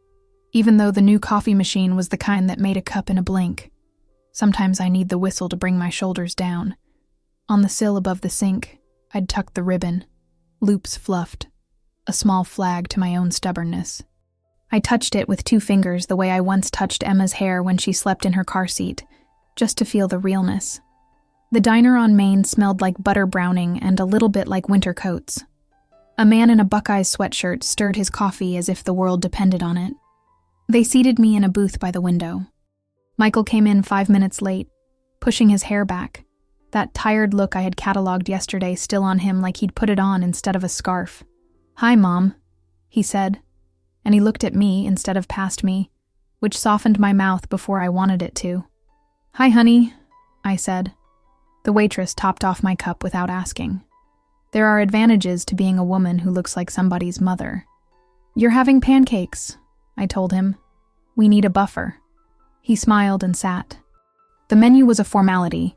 even though the new coffee machine was the kind that made a cup in a blink. Sometimes I need the whistle to bring my shoulders down. On the sill above the sink, I'd tucked the ribbon, loops fluffed, a small flag to my own stubbornness. I touched it with 2 fingers the way I once touched Emma's hair when she slept in her car seat, just to feel the realness. The diner on Main smelled like butter browning and a little bit like winter coats. A man in a Buckeyes sweatshirt stirred his coffee as if the world depended on it. They seated me in a booth by the window. Michael came in 5 minutes late, pushing his hair back, that tired look I had cataloged yesterday still on him like he'd put it on instead of a scarf. "Hi, Mom," he said, and he looked at me instead of past me, which softened my mouth before I wanted it to. "Hi, honey," I said. The waitress topped off my cup without asking. There are advantages to being a woman who looks like somebody's mother. "You're having pancakes," I told him. "We need a buffer." He smiled and sat. The menu was a formality.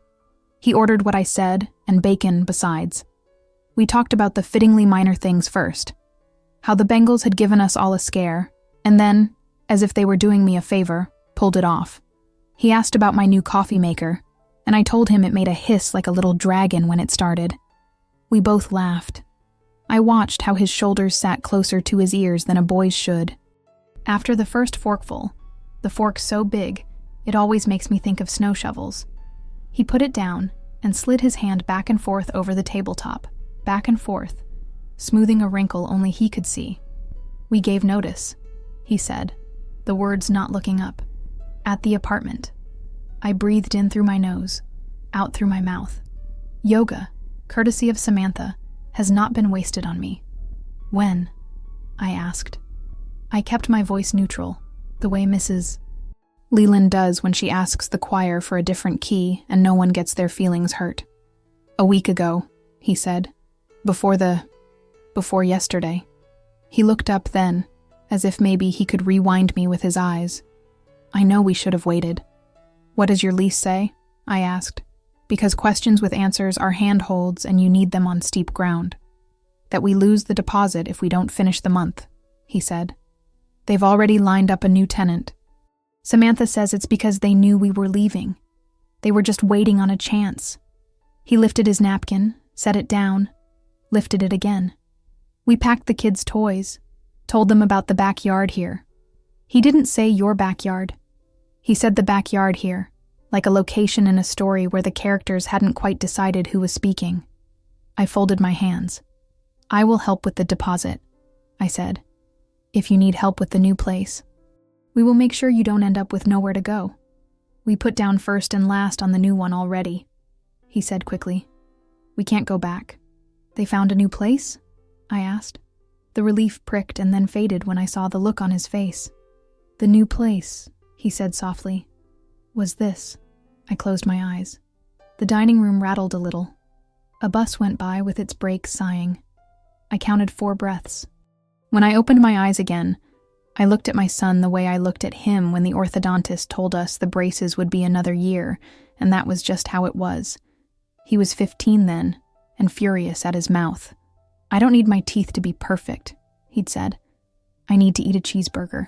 He ordered what I said, and bacon besides. We talked about the fittingly minor things first. How the Bengals had given us all a scare, and then, as if they were doing me a favor, pulled it off. He asked about my new coffee maker, and I told him it made a hiss like a little dragon when it started. We both laughed. I watched how his shoulders sat closer to his ears than a boy's should. After the first forkful, the fork so big, it always makes me think of snow shovels, he put it down and slid his hand back and forth over the tabletop, back and forth, smoothing a wrinkle only he could see. "We gave notice," he said, the words not looking up. "At the apartment." I breathed in through my nose, out through my mouth. Yoga, courtesy of Samantha, has not been wasted on me. "When?" I asked. I kept my voice neutral, the way Mrs. Leland does when she asks the choir for a different key and no one gets their feelings hurt. "A week ago," he said. Before yesterday." He looked up then, as if maybe he could rewind me with his eyes. "I know we should have waited." "What does your lease say?" I asked, because questions with answers are handholds and you need them on steep ground. "That we lose the deposit if we don't finish the month," he said. "They've already lined up a new tenant. Samantha says it's because they knew we were leaving. They were just waiting on a chance." He lifted his napkin, set it down, lifted it again. "We packed the kids' toys, told them about the backyard here." He didn't say your backyard. He said the backyard here, like a location in a story where the characters hadn't quite decided who was speaking. I folded my hands. "I will help with the deposit," I said. "If you need help with the new place. We will make sure you don't end up with nowhere to go. We put down first and last on the new one already," he said quickly. "We can't go back." "They found a new place?" I asked. The relief pricked and then faded when I saw the look on his face. "The new place," he said softly, "was this." I closed my eyes. The dining room rattled a little. A bus went by with its brakes sighing. I counted 4 breaths. When I opened my eyes again, I looked at my son the way I looked at him when the orthodontist told us the braces would be another year, and that was just how it was. He was 15 then, and furious at his mouth. "I don't need my teeth to be perfect," he'd said. "I need to eat a cheeseburger."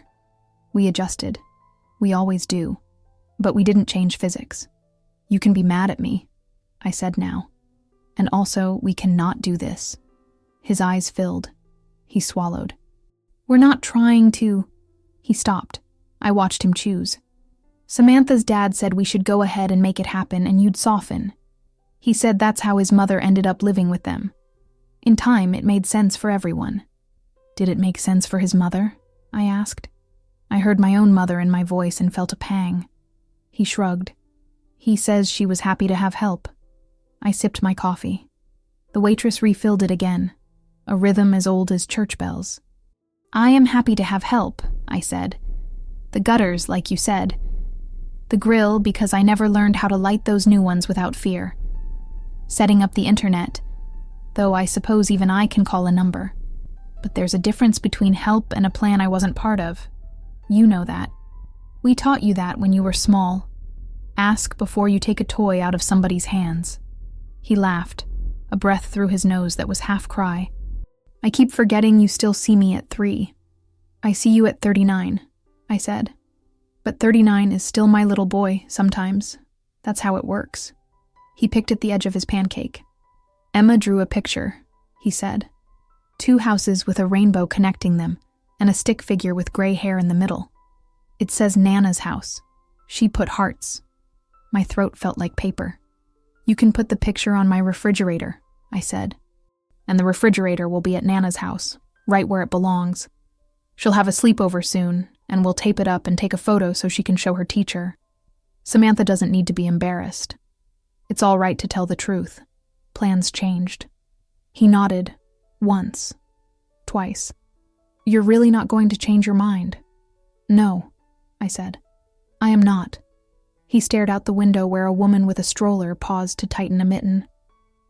We adjusted. We always do. But we didn't change physics. "You can be mad at me," I said now. "And also, we cannot do this." His eyes filled. He swallowed. "We're not trying to..." He stopped. I watched him choose. "Samantha's dad said we should go ahead and make it happen and you'd soften. He said that's how his mother ended up living with them. In time, it made sense for everyone." "Did it make sense for his mother?" I asked. I heard my own mother in my voice and felt a pang. He shrugged. "He says she was happy to have help." I sipped my coffee. The waitress refilled it again, a rhythm as old as church bells. "I am happy to have help," I said. "The gutters, like you said. The grill, because I never learned how to light those new ones without fear. Setting up the internet, though I suppose even I can call a number. But there's a difference between help and a plan I wasn't part of. You know that. We taught you that when you were small. Ask before you take a toy out of somebody's hands." He laughed, a breath through his nose that was half cry. "I keep forgetting you still see me at 3. I see you at 39, I said. But 39 is still my little boy, sometimes. That's how it works." He picked at the edge of his pancake. "Emma drew a picture," he said. 2 houses with a rainbow connecting them, and a stick figure with gray hair in the middle. It says Nana's house. She put hearts. My throat felt like paper. "You can put the picture on my refrigerator," I said. "And the refrigerator will be at Nana's house, right where it belongs. She'll have a sleepover soon, and we'll tape it up and take a photo so she can show her teacher. Samantha doesn't need to be embarrassed. It's all right to tell the truth. Plans changed." He nodded. Once. Twice. "You're really not going to change your mind?" "No," I said. "I am not." He stared out the window where a woman with a stroller paused to tighten a mitten.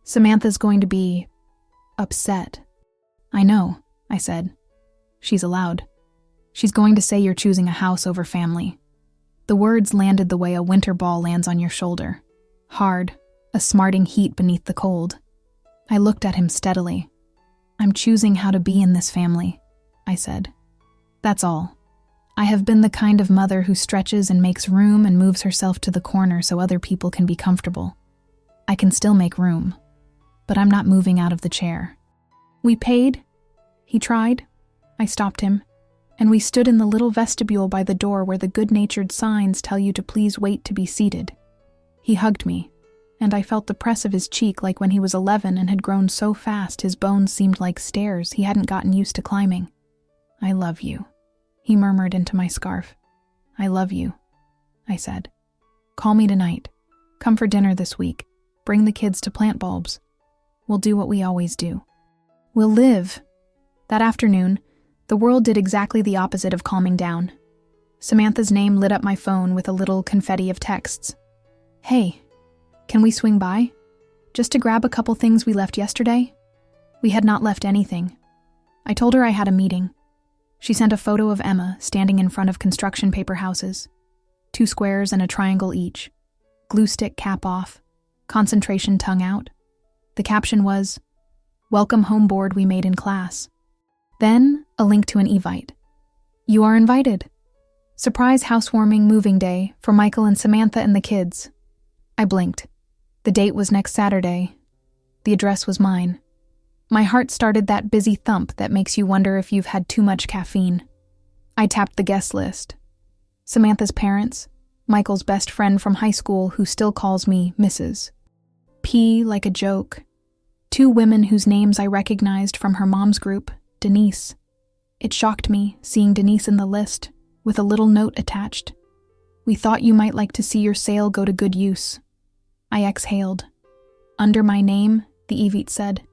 "Samantha's going to be... upset." "I know," I said. "She's allowed. She's going to say you're choosing a house over family." The words landed the way a winter ball lands on your shoulder. Hard, a smarting heat beneath the cold. I looked at him steadily. "I'm choosing how to be in this family," I said. "That's all. I have been the kind of mother who stretches and makes room and moves herself to the corner so other people can be comfortable. I can still make room, but I'm not moving out of the chair." "We paid?" he tried. I stopped him, and we stood in the little vestibule by the door where the good-natured signs tell you to please wait to be seated. He hugged me, and I felt the press of his cheek like when he was 11 and had grown so fast his bones seemed like stairs he hadn't gotten used to climbing. "I love you," he murmured into my scarf. "I love you," I said. "Call me tonight. Come for dinner this week. Bring the kids to plant bulbs. We'll do what we always do. We'll live." That afternoon, the world did exactly the opposite of calming down. Samantha's name lit up my phone with a little confetti of texts. "Hey, can we swing by? Just to grab a couple things we left yesterday?" We had not left anything. I told her I had a meeting. She sent a photo of Emma standing in front of construction paper houses. 2 squares and a triangle each. Glue stick cap off. Concentration tongue out. The caption was, "Welcome home board we made in class." Then, a link to an evite. "You are invited. Surprise housewarming moving day for Michael and Samantha and the kids." I blinked. The date was next Saturday. The address was mine. My heart started that busy thump that makes you wonder if you've had too much caffeine. I tapped the guest list. Samantha's parents, Michael's best friend from high school who still calls me Mrs. P like a joke. 2 women whose names I recognized from her mom's group, Denise. It shocked me, seeing Denise in the list, with a little note attached. "We thought you might like to see your sale go to good use." I exhaled. Under my name, the evite said,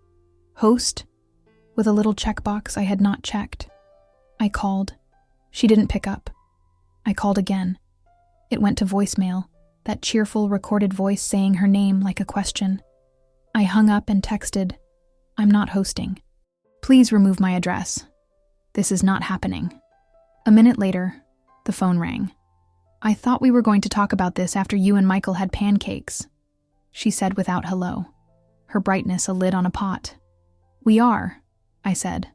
"Host?" with a little checkbox I had not checked. I called. She didn't pick up. I called again. It went to voicemail, that cheerful recorded voice saying her name like a question. I hung up and texted, "I'm not hosting. Please remove my address. This is not happening." A minute later, the phone rang. "I thought we were going to talk about this after you and Michael had pancakes," she said without hello, her brightness a lid on a pot. "We are," I said.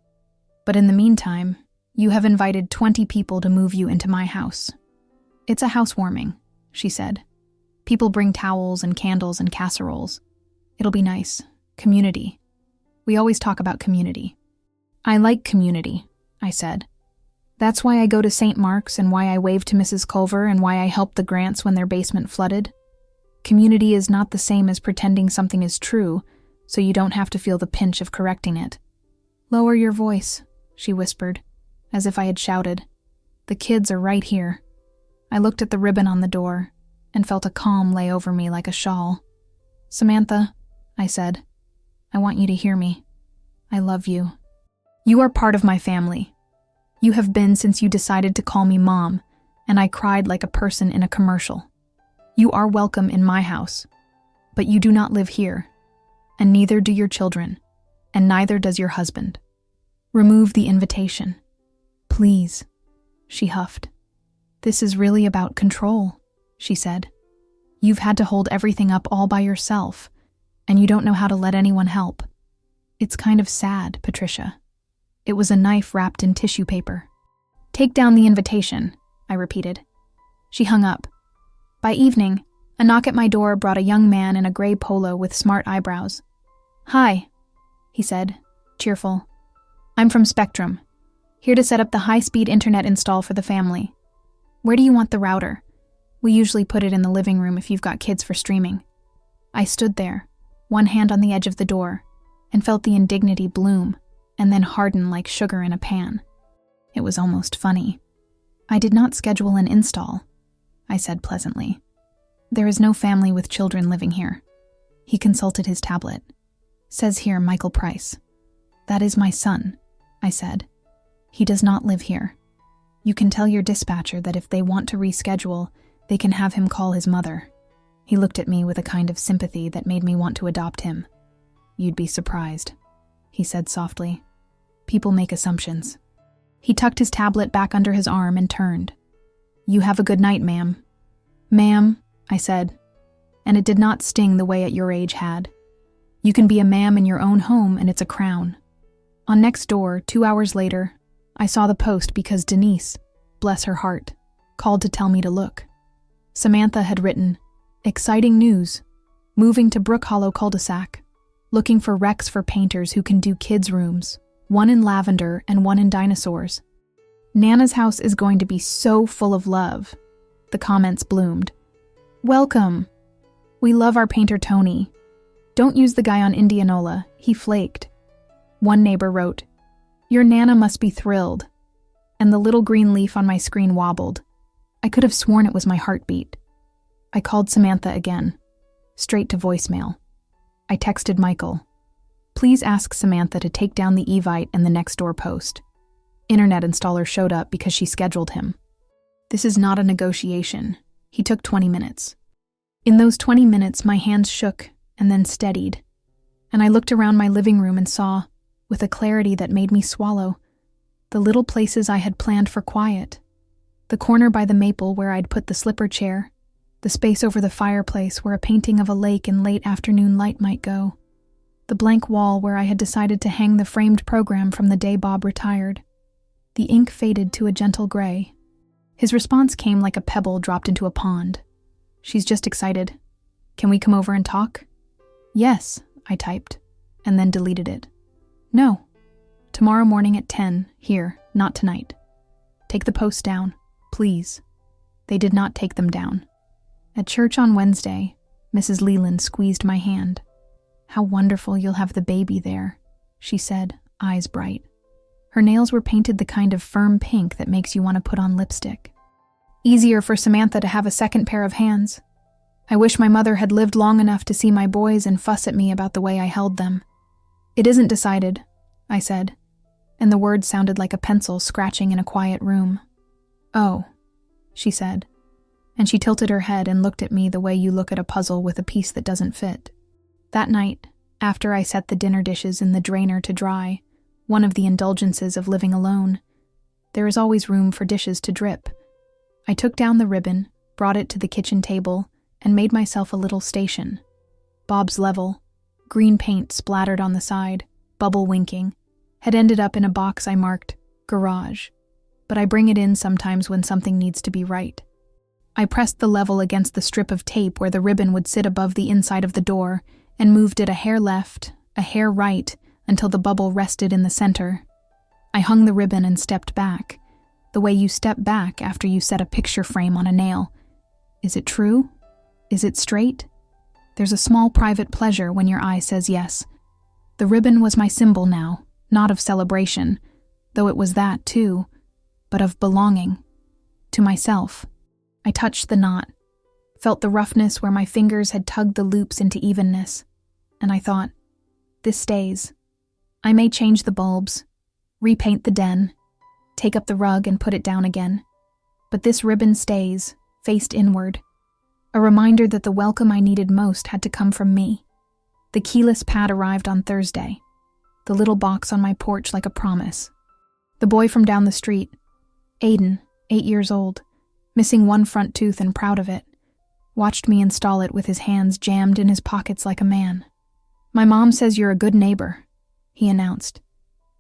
"But in the meantime, you have invited 20 people to move you into my house." "It's a housewarming," she said. "People bring towels and candles and casseroles. It'll be nice. Community. We always talk about community." "I like community," I said. "That's why I go to St. Mark's and why I waved to Mrs. Culver and why I helped the Grants when their basement flooded. Community is not the same as pretending something is true, so you don't have to feel the pinch of correcting it." "Lower your voice," she whispered, as if I had shouted. "The kids are right here." I looked at the ribbon on the door and felt a calm lay over me like a shawl. "Samantha," I said, "I want you to hear me. I love you. You are part of my family. You have been since you decided to call me Mom, and I cried like a person in a commercial. You are welcome in my house, but you do not live here, and neither do your children, and neither does your husband. Remove the invitation. Please," she huffed. "This is really about control," she said. "You've had to hold everything up all by yourself, and you don't know how to let anyone help. It's kind of sad, Patricia." It was a knife wrapped in tissue paper. "Take down the invitation," I repeated. She hung up. By evening, a knock at my door brought a young man in a gray polo with smart eyebrows. "Hi," he said, cheerful. "I'm from Spectrum, here to set up the high-speed internet install for the family. Where do you want the router? We usually put it in the living room if you've got kids for streaming." I stood there, one hand on the edge of the door, and felt the indignity bloom and then harden like sugar in a pan. It was almost funny. "I did not schedule an install," I said pleasantly. "There is no family with children living here." He consulted his tablet. "Says here Michael Price." "That is my son," I said. "He does not live here. You can tell your dispatcher that if they want to reschedule, they can have him call his mother." He looked at me with a kind of sympathy that made me want to adopt him. "You'd be surprised," he said softly. "People make assumptions." He tucked his tablet back under his arm and turned. "You have a good night, ma'am." "Ma'am," I said, and it did not sting the way at your age had. You can be a ma'am in your own home, and it's a crown. On next door, 2 hours later, I saw the post because Denise, bless her heart, called to tell me to look. Samantha had written, "Exciting news. Moving to Brook Hollow cul-de-sac. Looking for recs for painters who can do kids' rooms. One in lavender and one in dinosaurs. Nana's house is going to be so full of love." The comments bloomed. "Welcome. We love our painter Tony. Don't use the guy on Indianola, he flaked." One neighbor wrote, "Your Nana must be thrilled." And the little green leaf on my screen wobbled. I could have sworn it was my heartbeat. I called Samantha again, straight to voicemail. I texted Michael, "Please ask Samantha to take down the Evite and the next door post." Internet installer showed up because she scheduled him. This is not a negotiation. He took 20 minutes. In those 20 minutes, my hands shook and then steadied, and I looked around my living room and saw, with a clarity that made me swallow, the little places I had planned for quiet. The corner by the maple where I'd put the slipper chair, the space over the fireplace where a painting of a lake in late afternoon light might go, the blank wall where I had decided to hang the framed program from the day Bob retired. The ink faded to a gentle gray. His response came like a pebble dropped into a pond. "She's just excited. Can we come over and talk?" "Yes," I typed, and then deleted it. "No. Tomorrow morning at 10, here, not tonight. Take the posts down, please." They did not take them down. At church on Wednesday, Mrs. Leland squeezed my hand. "How wonderful you'll have the baby there," she said, eyes bright. Her nails were painted the kind of firm pink that makes you want to put on lipstick. Easier for Samantha to have a second pair of hands. I wish my mother had lived long enough to see my boys and fuss at me about the way I held them. "It isn't decided," I said, and the words sounded like a pencil scratching in a quiet room. "Oh," she said, and she tilted her head and looked at me the way you look at a puzzle with a piece that doesn't fit. That night, After I set the dinner dishes in the drainer to dry, one of the indulgences of living alone, there is always room for dishes to drip. I took down the ribbon, brought it to the kitchen table, and made myself a little station. Bob's level, green paint splattered on the side, bubble winking, had ended up in a box I marked garage, but I bring it in sometimes when something needs to be right. I pressed the level against the strip of tape where the ribbon would sit above the inside of the door and moved it a hair left, a hair right, until the bubble rested in the center. I hung the ribbon and stepped back, the way you step back after you set a picture frame on a nail. Is it true? Is it straight? There's a small private pleasure when your eye says yes. The ribbon was my symbol now, not of celebration, though it was that too, but of belonging. To myself. I touched the knot, felt the roughness where my fingers had tugged the loops into evenness, and I thought, this stays. I may change the bulbs, repaint the den, take up the rug and put it down again, but this ribbon stays, faced inward, a reminder that the welcome I needed most had to come from me. The keyless pad arrived on Thursday, the little box on my porch like a promise. The boy from down the street, Aiden, 8 years old, missing one front tooth and proud of it, watched me install it with his hands jammed in his pockets like a man. "My mom says you're a good neighbor," he announced.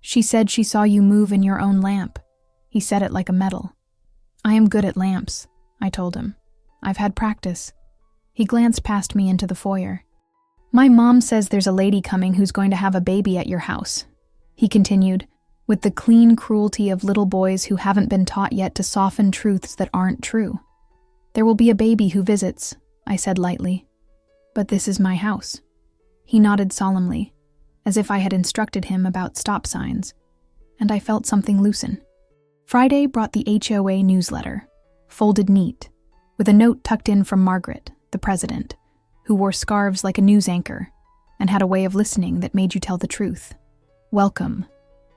"She said she saw you move in your own lamp." He said it like a medal. "I am good at lamps," I told him. "I've had practice." He glanced past me into the foyer. "My mom says there's a lady coming who's going to have a baby at your house," he continued, with the clean cruelty of little boys who haven't been taught yet to soften truths that aren't true. "There will be a baby who visits," I said lightly. "But this is my house." He nodded solemnly, as if I had instructed him about stop signs, and I felt something loosen. Friday brought the HOA newsletter, folded neat, with a note tucked in from Margaret, the president, who wore scarves like a news anchor and had a way of listening that made you tell the truth. "Welcome,"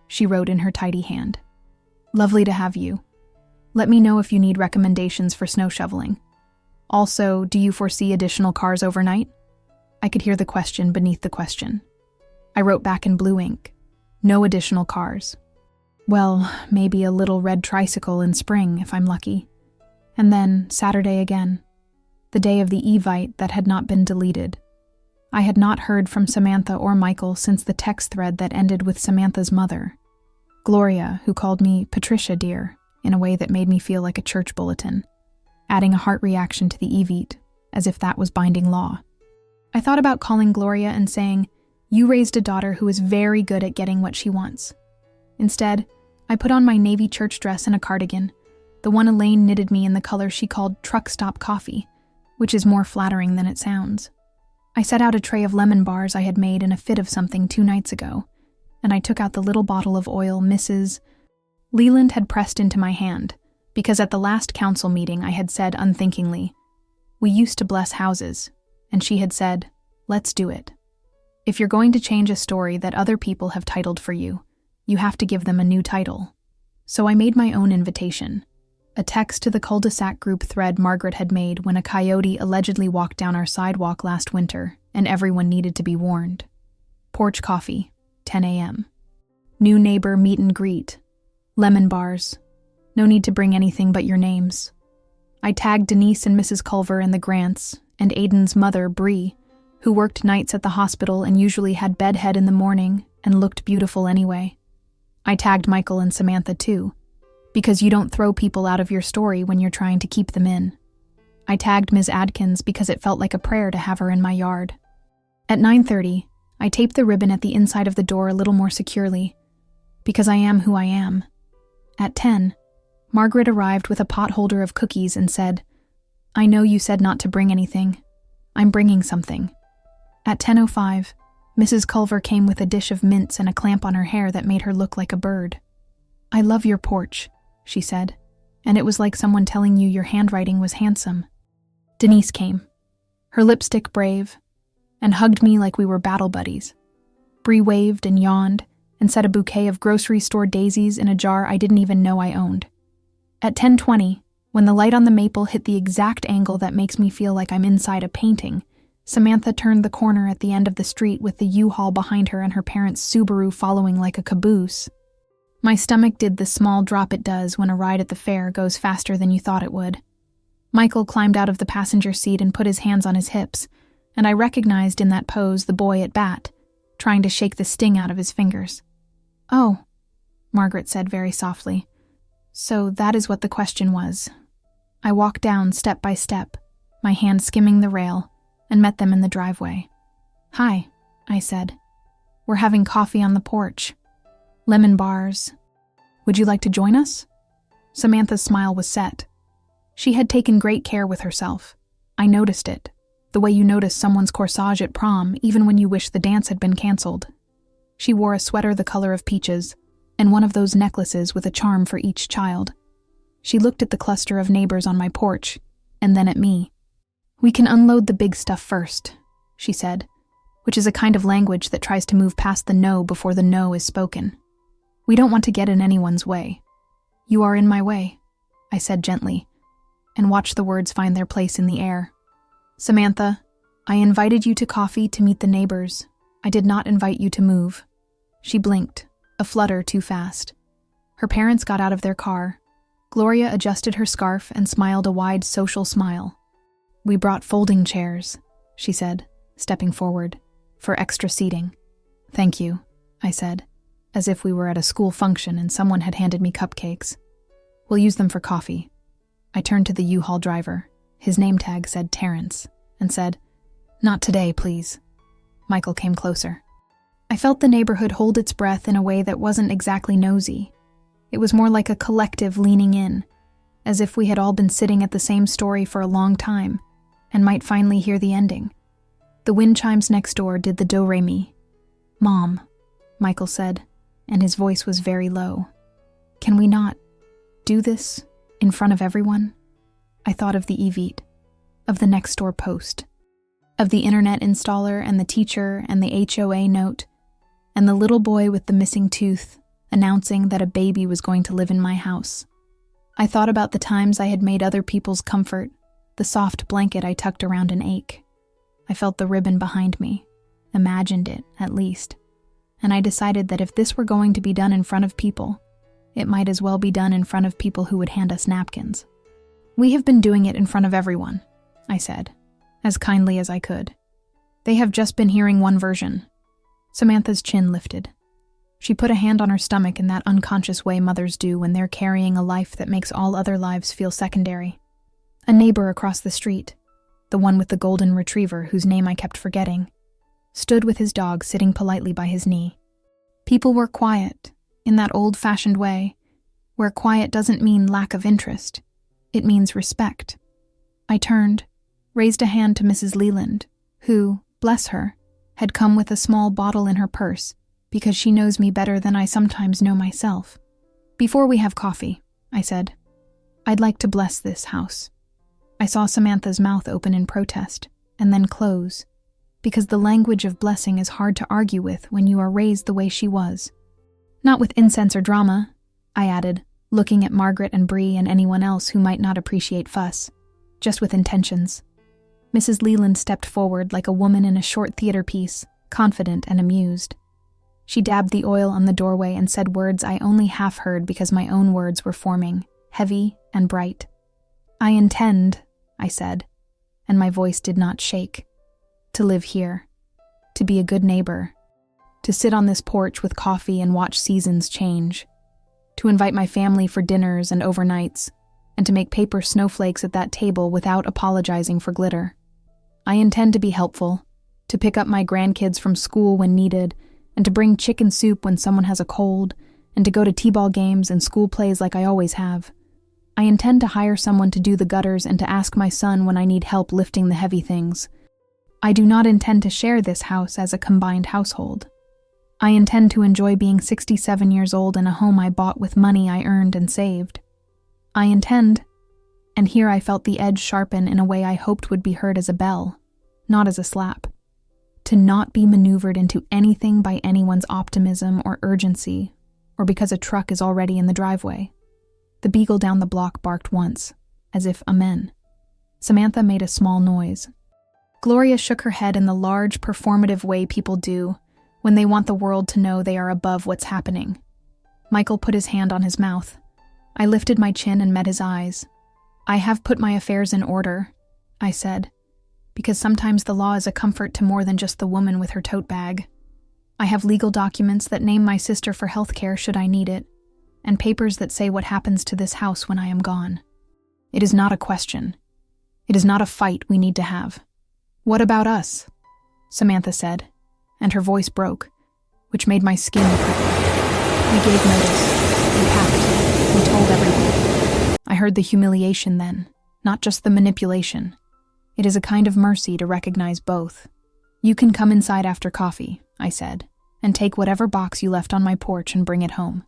she wrote in her tidy hand. "Lovely to have you. Let me know if you need recommendations for snow shoveling. Also, do you foresee additional cars overnight?" I could hear the question beneath the question. I wrote back in blue ink, "No additional cars. Well, maybe a little red tricycle in spring if I'm lucky." And then Saturday again, the day of the Evite that had not been deleted. I had not heard from Samantha or Michael since the text thread that ended with Samantha's mother, Gloria, who called me Patricia dear in a way that made me feel like a church bulletin, adding a heart reaction to the Evite, as if that was binding law. I thought about calling Gloria and saying, "You raised a daughter who is very good at getting what she wants." Instead, I put on my navy church dress and a cardigan, the one Elaine knitted me in the color she called truck stop coffee, which is more flattering than it sounds. I set out a tray of lemon bars I had made in a fit of something 2 nights ago, and I took out the little bottle of oil Mrs. Leland had pressed into my hand, because at the last council meeting I had said unthinkingly, "We used to bless houses," and she had said, "Let's do it. If you're going to change a story that other people have titled for you, you have to give them a new title." So I made my own invitation, a text to the cul-de-sac group thread Margaret had made when a coyote allegedly walked down our sidewalk last winter and everyone needed to be warned. Porch coffee, 10 a.m. New neighbor meet and greet. Lemon bars. No need to bring anything but your names. I tagged Denise and Mrs. Culver and the Grants, and Aiden's mother, Bree, who worked nights at the hospital and usually had bedhead in the morning and looked beautiful anyway. I tagged Michael and Samantha too, because you don't throw people out of your story when you're trying to keep them in. I tagged Ms. Adkins because it felt like a prayer to have her in my yard. At 9:30, I taped the ribbon at the inside of the door a little more securely, because I am who I am. At 10, Margaret arrived with a pot holder of cookies and said, "I know you said not to bring anything. I'm bringing something." At 10:05, Mrs. Culver came with a dish of mints and a clamp on her hair that made her look like a bird. "I love your porch," she said, and it was like someone telling you your handwriting was handsome. Denise came, her lipstick brave, and hugged me like we were battle buddies. Bree waved and yawned and set a bouquet of grocery store daisies in a jar I didn't even know I owned. At 10:20, when the light on the maple hit the exact angle that makes me feel like I'm inside a painting, Samantha turned the corner at the end of the street with the U-Haul behind her and her parents' Subaru following like a caboose. My stomach did the small drop it does when a ride at the fair goes faster than you thought it would. Michael climbed out of the passenger seat and put his hands on his hips, and I recognized in that pose the boy at bat, trying to shake the sting out of his fingers. "Oh," Margaret said very softly. "So that is what the question was." I walked down step by step, my hand skimming the rail, and met them in the driveway. "Hi," I said. "We're having coffee on the porch. Lemon bars. Would you like to join us?" Samantha's smile was set. She had taken great care with herself. I noticed it, the way you notice someone's corsage at prom even when you wish the dance had been canceled. She wore a sweater the color of peaches, and one of those necklaces with a charm for each child. She looked at the cluster of neighbors on my porch, and then at me. "We can unload the big stuff first," she said, which is a kind of language that tries to move past the no before the no is spoken. "We don't want to get in anyone's way." "You are in my way," I said gently, and watched the words find their place in the air. "Samantha, I invited you to coffee to meet the neighbors. I did not invite you to move." She blinked, a flutter too fast. Her parents got out of their car. Gloria adjusted her scarf and smiled a wide social smile. "We brought folding chairs," she said, stepping forward, "for extra seating." "Thank you," I said, as if we were at a school function and someone had handed me cupcakes. "We'll use them for coffee." I turned to the U-Haul driver. His name tag said Terrence, and said, "Not today, please." Michael came closer. I felt the neighborhood hold its breath in a way that wasn't exactly nosy. It was more like a collective leaning in, as if we had all been sitting at the same story for a long time, and might finally hear the ending. The wind chimes next door did the do-re-mi. "Mom," Michael said, and his voice was very low. "Can we not do this in front of everyone?" I thought of the Evite, of the next door post, of the internet installer and the teacher and the HOA note, and the little boy with the missing tooth announcing that a baby was going to live in my house. I thought about the times I had made other people's comfort, the soft blanket I tucked around an ache. I felt the ribbon behind me, imagined it, at least, and I decided that if this were going to be done in front of people, it might as well be done in front of people who would hand us napkins. "We have been doing it in front of everyone," I said, as kindly as I could. "They have just been hearing one version." Samantha's chin lifted. She put a hand on her stomach in that unconscious way mothers do when they're carrying a life that makes all other lives feel secondary. A neighbor across the street, the one with the golden retriever whose name I kept forgetting, stood with his dog sitting politely by his knee. People were quiet, in that old-fashioned way, where quiet doesn't mean lack of interest. It means respect. I turned, raised a hand to Mrs. Leland, who, bless her, had come with a small bottle in her purse because she knows me better than I sometimes know myself. "Before we have coffee," I said, "I'd like to bless this house." I saw Samantha's mouth open in protest, and then close, because the language of blessing is hard to argue with when you are raised the way she was. "Not with incense or drama," I added, looking at Margaret and Bree and anyone else who might not appreciate fuss, "just with intentions." Mrs. Leland stepped forward like a woman in a short theater piece, confident and amused. She dabbed the oil on the doorway and said words I only half heard because my own words were forming, heavy and bright. "I intend," I said, and my voice did not shake, "to live here, to be a good neighbor, to sit on this porch with coffee and watch seasons change, to invite my family for dinners and overnights, and to make paper snowflakes at that table without apologizing for glitter. I intend to be helpful, to pick up my grandkids from school when needed, and to bring chicken soup when someone has a cold, and to go to t-ball games and school plays like I always have. I intend to hire someone to do the gutters and to ask my son when I need help lifting the heavy things. I do not intend to share this house as a combined household. I intend to enjoy being 67 years old in a home I bought with money I earned and saved. I intend," and here I felt the edge sharpen in a way I hoped would be heard as a bell, not as a slap, "to not be maneuvered into anything by anyone's optimism or urgency, or because a truck is already in the driveway." The beagle down the block barked once, as if amen. Samantha made a small noise. Gloria shook her head in the large, performative way people do when they want the world to know they are above what's happening. Michael put his hand on his mouth. I lifted my chin and met his eyes. I have put my affairs in order, I said, because sometimes the law is a comfort to more than just the woman with her tote bag. I have legal documents that name my sister for health care should I need it, and papers that say what happens to this house when I am gone. It is not a question. It is not a fight we need to have. What about us? Samantha said, and her voice broke, which made my skin prickle. We gave notice. We packed. We told everyone. I heard the humiliation then, not just the manipulation. It is a kind of mercy to recognize both. You can come inside after coffee, I said, and take whatever box you left on my porch and bring it home.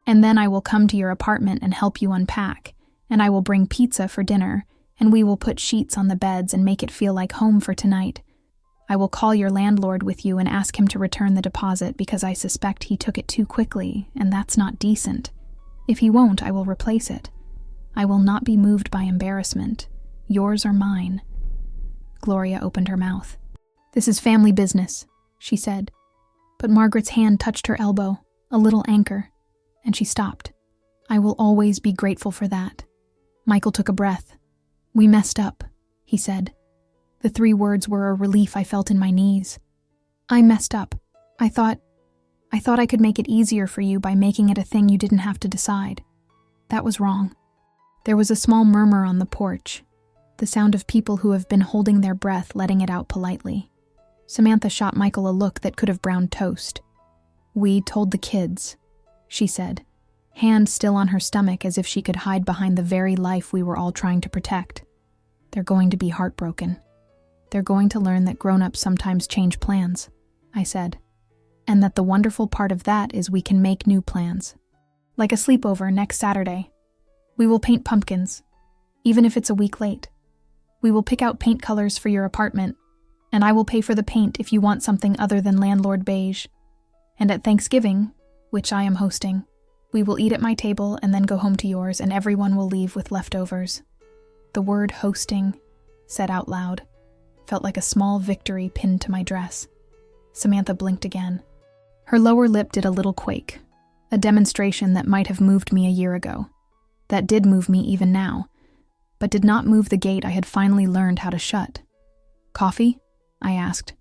And then I will come to your apartment and help you unpack, and I will bring pizza for dinner, and we will put sheets on the beds and make it feel like home for tonight. I will call your landlord with you and ask him to return the deposit because I suspect he took it too quickly, and that's not decent. If he won't, I will replace it. I will not be moved by embarrassment. Yours or mine. Gloria opened her mouth. This is family business, she said. But Margaret's hand touched her elbow, a little anchor, and she stopped. I will always be grateful for that. Michael took a breath. We messed up, he said. The 3 words were a relief I felt in my knees. I messed up. I thought I could make it easier for you by making it a thing you didn't have to decide. That was wrong. There was a small murmur on the porch, the sound of people who have been holding their breath letting it out politely. Samantha shot Michael a look that could have browned toast. We told the kids, she said, hand still on her stomach as if she could hide behind the very life we were all trying to protect. They're going to be heartbroken. They're going to learn that grown-ups sometimes change plans, I said, and that the wonderful part of that is we can make new plans. Like a sleepover next Saturday. We will paint pumpkins, even if it's a week late. We will pick out paint colors for your apartment, and I will pay for the paint if you want something other than landlord beige. And at Thanksgiving, which I am hosting, we will eat at my table and then go home to yours, and everyone will leave with leftovers. The word hosting, said out loud, felt like a small victory pinned to my dress. Samantha blinked again. Her lower lip did a little quake, a demonstration that might have moved me a year ago. That did move me even now, but did not move the gate I had finally learned how to shut. Coffee? I asked,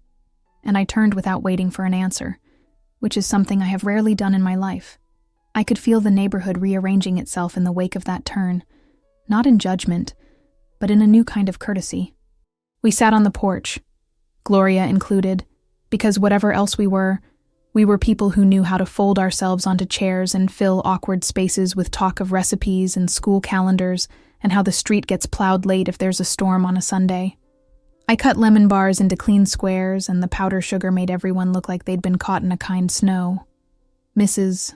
and I turned without waiting for an answer, which is something I have rarely done in my life. I could feel the neighborhood rearranging itself in the wake of that turn, not in judgment, but in a new kind of courtesy. We sat on the porch, Gloria included, because whatever else we were people who knew how to fold ourselves onto chairs and fill awkward spaces with talk of recipes and school calendars and how the street gets plowed late if there's a storm on a Sunday. I cut lemon bars into clean squares, and the powder sugar made everyone look like they'd been caught in a kind snow. Mrs.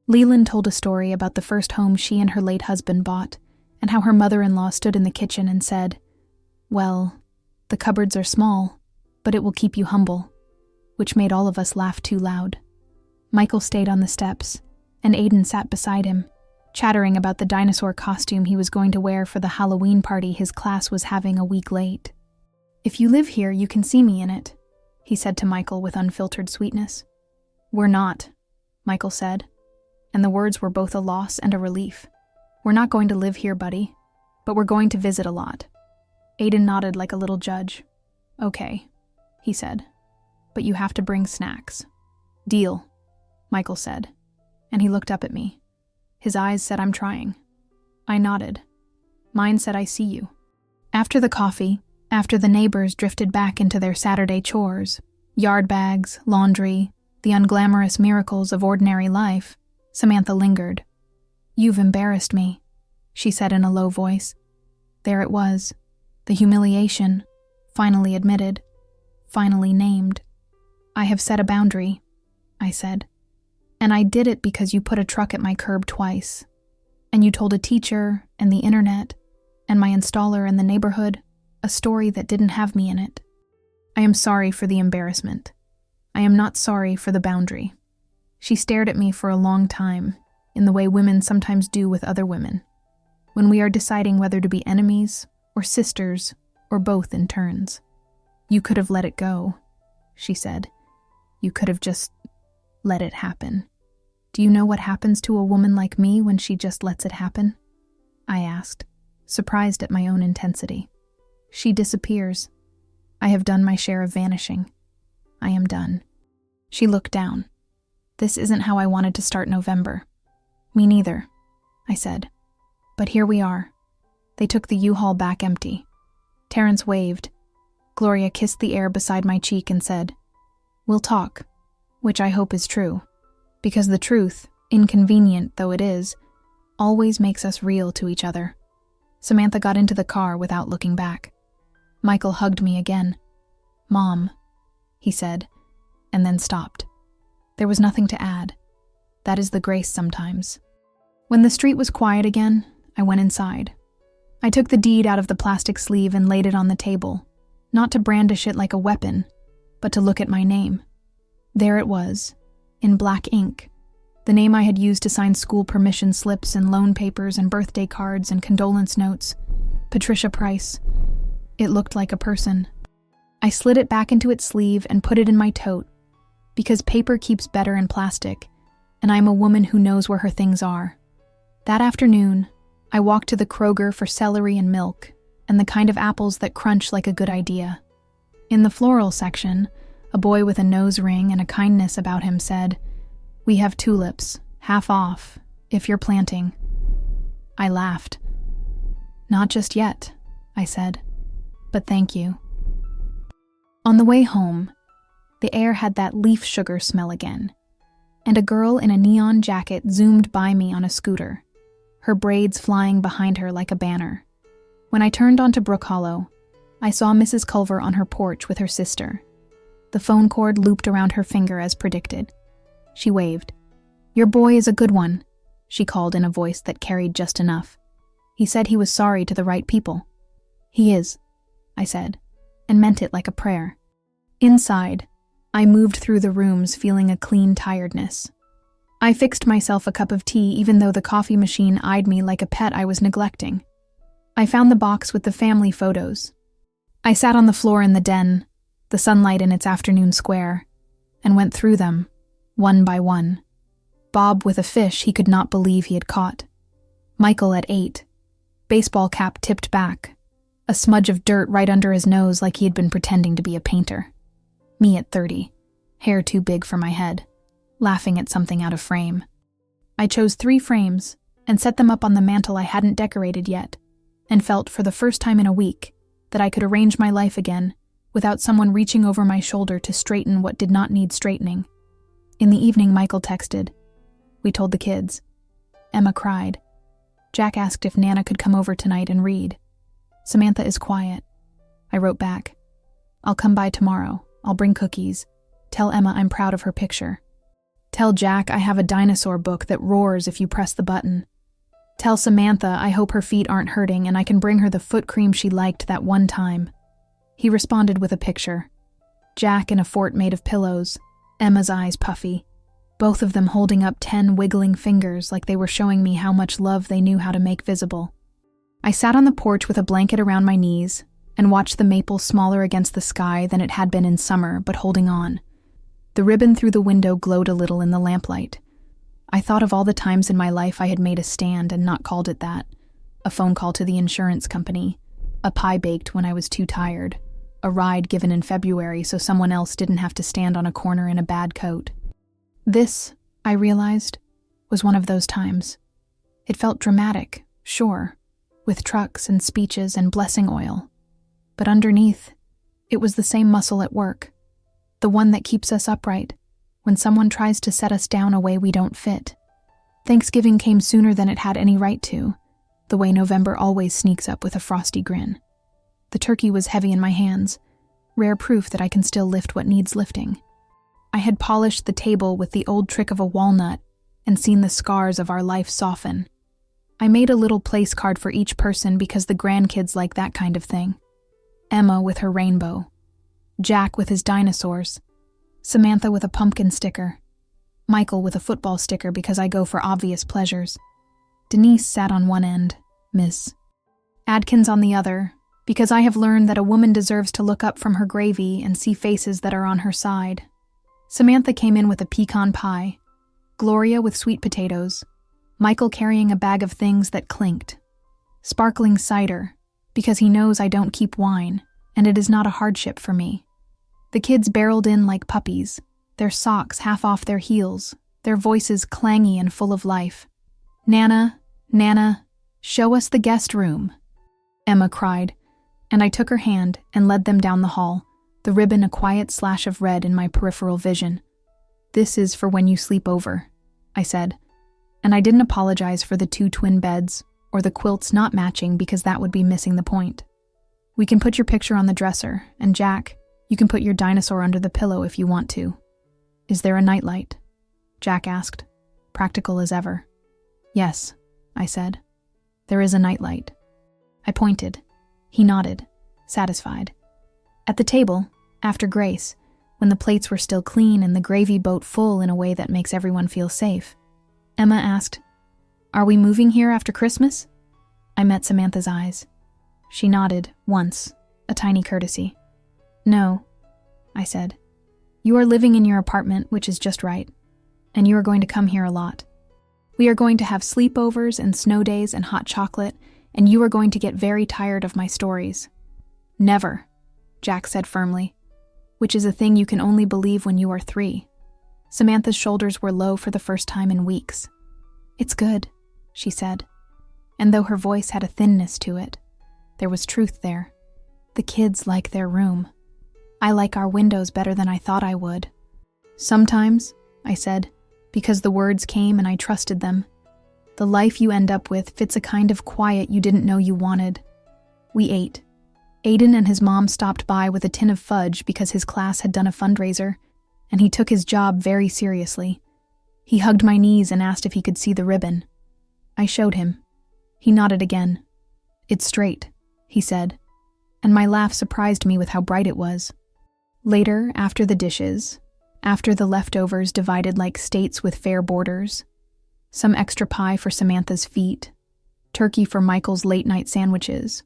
Leland told a story about the first home she and her late husband bought, and how her mother-in-law stood in the kitchen and said, "Well, the cupboards are small, but it will keep you humble," which made all of us laugh too loud. Michael stayed on the steps, and Aiden sat beside him, chattering about the dinosaur costume he was going to wear for the Halloween party his class was having a week late. "If you live here, you can see me in it," he said to Michael with unfiltered sweetness. "We're not," Michael said, and the words were both a loss and a relief. "We're not going to live here, buddy, but we're going to visit a lot." Aiden nodded like a little judge. "Okay," he said, "but you have to bring snacks." "Deal," Michael said, and he looked up at me. His eyes said, "I'm trying." I nodded. Mine said, "I see you." After the coffee, after the neighbors drifted back into their Saturday chores, yard bags, laundry, the unglamorous miracles of ordinary life, Samantha lingered. "You've embarrassed me," she said in a low voice. There it was, the humiliation, finally admitted, finally named. "I have set a boundary," I said. "And I did it because you put a truck at my curb twice. And you told a teacher, and the internet, and my installer in the neighborhood, a story that didn't have me in it. I am sorry for the embarrassment. I am not sorry for the boundary." She stared at me for a long time, in the way women sometimes do with other women, when we are deciding whether to be enemies or sisters or both in turns. You could have let it go, she said. You could have just let it happen. Do you know what happens to a woman like me when she just lets it happen? I asked, surprised at my own intensity. She disappears. I have done my share of vanishing. I am done. She looked down. This isn't how I wanted to start November. Me neither, I said. But here we are. They took the U-Haul back empty. Terrence waved. Gloria kissed the air beside my cheek and said, "We'll talk," which I hope is true, because the truth, inconvenient though it is, always makes us real to each other. Samantha got into the car without looking back. Michael hugged me again. "Mom," he said, and then stopped. There was nothing to add. That is the grace sometimes. When the street was quiet again, I went inside. I took the deed out of the plastic sleeve and laid it on the table, not to brandish it like a weapon, but to look at my name. There it was, in black ink, the name I had used to sign school permission slips and loan papers and birthday cards and condolence notes, Patricia Price. It looked like a person. I slid it back into its sleeve and put it in my tote, because paper keeps better in plastic, and I am a woman who knows where her things are. That afternoon, I walked to the Kroger for celery and milk, and the kind of apples that crunch like a good idea. In the floral section, a boy with a nose ring and a kindness about him said, "We have tulips, half off, if you're planting." I laughed. "Not just yet," I said, "but thank you." On the way home, the air had that leaf sugar smell again, and a girl in a neon jacket zoomed by me on a scooter, her braids flying behind her like a banner. When I turned onto Brook Hollow, I saw Mrs. Culver on her porch with her sister. The phone cord looped around her finger as predicted. She waved. "Your boy is a good one," she called in a voice that carried just enough. "He said he was sorry to the right people." "He is," I said, and meant it like a prayer. Inside, I moved through the rooms feeling a clean tiredness. I fixed myself a cup of tea even though the coffee machine eyed me like a pet I was neglecting. I found the box with the family photos. I sat on the floor in the den, the sunlight in its afternoon square, and went through them, one by one. Bob with a fish he could not believe he had caught. Michael at 8, baseball cap tipped back, a smudge of dirt right under his nose like he had been pretending to be a painter. Me at 30, hair too big for my head, laughing at something out of frame. I chose 3 frames and set them up on the mantel I hadn't decorated yet, and felt for the first time in a week that I could arrange my life again without someone reaching over my shoulder to straighten what did not need straightening. In the evening, Michael texted. We told the kids. Emma cried. Jack asked if Nana could come over tonight and read. Samantha is quiet. I wrote back. I'll come by tomorrow. I'll bring cookies. Tell Emma I'm proud of her picture. Tell Jack I have a dinosaur book that roars if you press the button. Tell Samantha I hope her feet aren't hurting and I can bring her the foot cream she liked that one time. He responded with a picture. Jack in a fort made of pillows, Emma's eyes puffy, both of them holding up 10 wiggling fingers like they were showing me how much love they knew how to make visible. I sat on the porch with a blanket around my knees and watched the maple smaller against the sky than it had been in summer, but holding on. The ribbon through the window glowed a little in the lamplight. I thought of all the times in my life I had made a stand and not called it that. A phone call to the insurance company, a pie baked when I was too tired, a ride given in February so someone else didn't have to stand on a corner in a bad coat. This, I realized, was one of those times. It felt dramatic, sure, with trucks and speeches and blessing oil. But underneath, it was the same muscle at work, the one that keeps us upright when someone tries to set us down a way we don't fit. Thanksgiving came sooner than it had any right to, the way November always sneaks up with a frosty grin. The turkey was heavy in my hands, rare proof that I can still lift what needs lifting. I had polished the table with the old trick of a walnut and seen the scars of our life soften. I made a little place card for each person because the grandkids like that kind of thing. Emma with her rainbow, Jack with his dinosaurs, Samantha with a pumpkin sticker, Michael with a football sticker because I go for obvious pleasures. Denise sat on one end, Miss Adkins on the other, Because I have learned that a woman deserves to look up from her gravy and see faces that are on her side. Samantha came in with a pecan pie, Gloria with sweet potatoes, Michael carrying a bag of things that clinked. Sparkling cider, because he knows I don't keep wine, and it is not a hardship for me. The kids barreled in like puppies, their socks half off their heels, their voices clangy and full of life. "Nana, Nana, show us the guest room," Emma cried, and I took her hand and led them down the hall, the ribbon a quiet slash of red in my peripheral vision. "This is for when you sleep over," I said, and I didn't apologize for the 2 twin beds or the quilts not matching because that would be missing the point. "We can put your picture on the dresser, and Jack, you can put your dinosaur under the pillow if you want to." "Is there a nightlight?" Jack asked, practical as ever. "Yes," I said. "There is a nightlight." I pointed. He nodded, satisfied. At the table, after Grace, when the plates were still clean and the gravy boat full in a way that makes everyone feel safe, Emma asked, "Are we moving here after Christmas?" I met Samantha's eyes. She nodded once, a tiny courtesy. "No," I said. "You are living in your apartment, which is just right, and you are going to come here a lot. We are going to have sleepovers and snow days and hot chocolate, and you are going to get very tired of my stories." "Never," Jack said firmly, which is a thing you can only believe when you are 3. Samantha's shoulders were low for the first time in weeks. "It's good," she said, and though her voice had a thinness to it, there was truth there. "The kids like their room. I like our windows better than I thought I would." "Sometimes," I said, because the words came and I trusted them, "the life you end up with fits a kind of quiet you didn't know you wanted." We ate. Aiden and his mom stopped by with a tin of fudge because his class had done a fundraiser, and he took his job very seriously. He hugged my knees and asked if he could see the ribbon. I showed him. He nodded again. "It's straight," he said, and my laugh surprised me with how bright it was. Later, after the dishes, after the leftovers divided like states with fair borders, some extra pie for Samantha's feet, turkey for Michael's late-night sandwiches,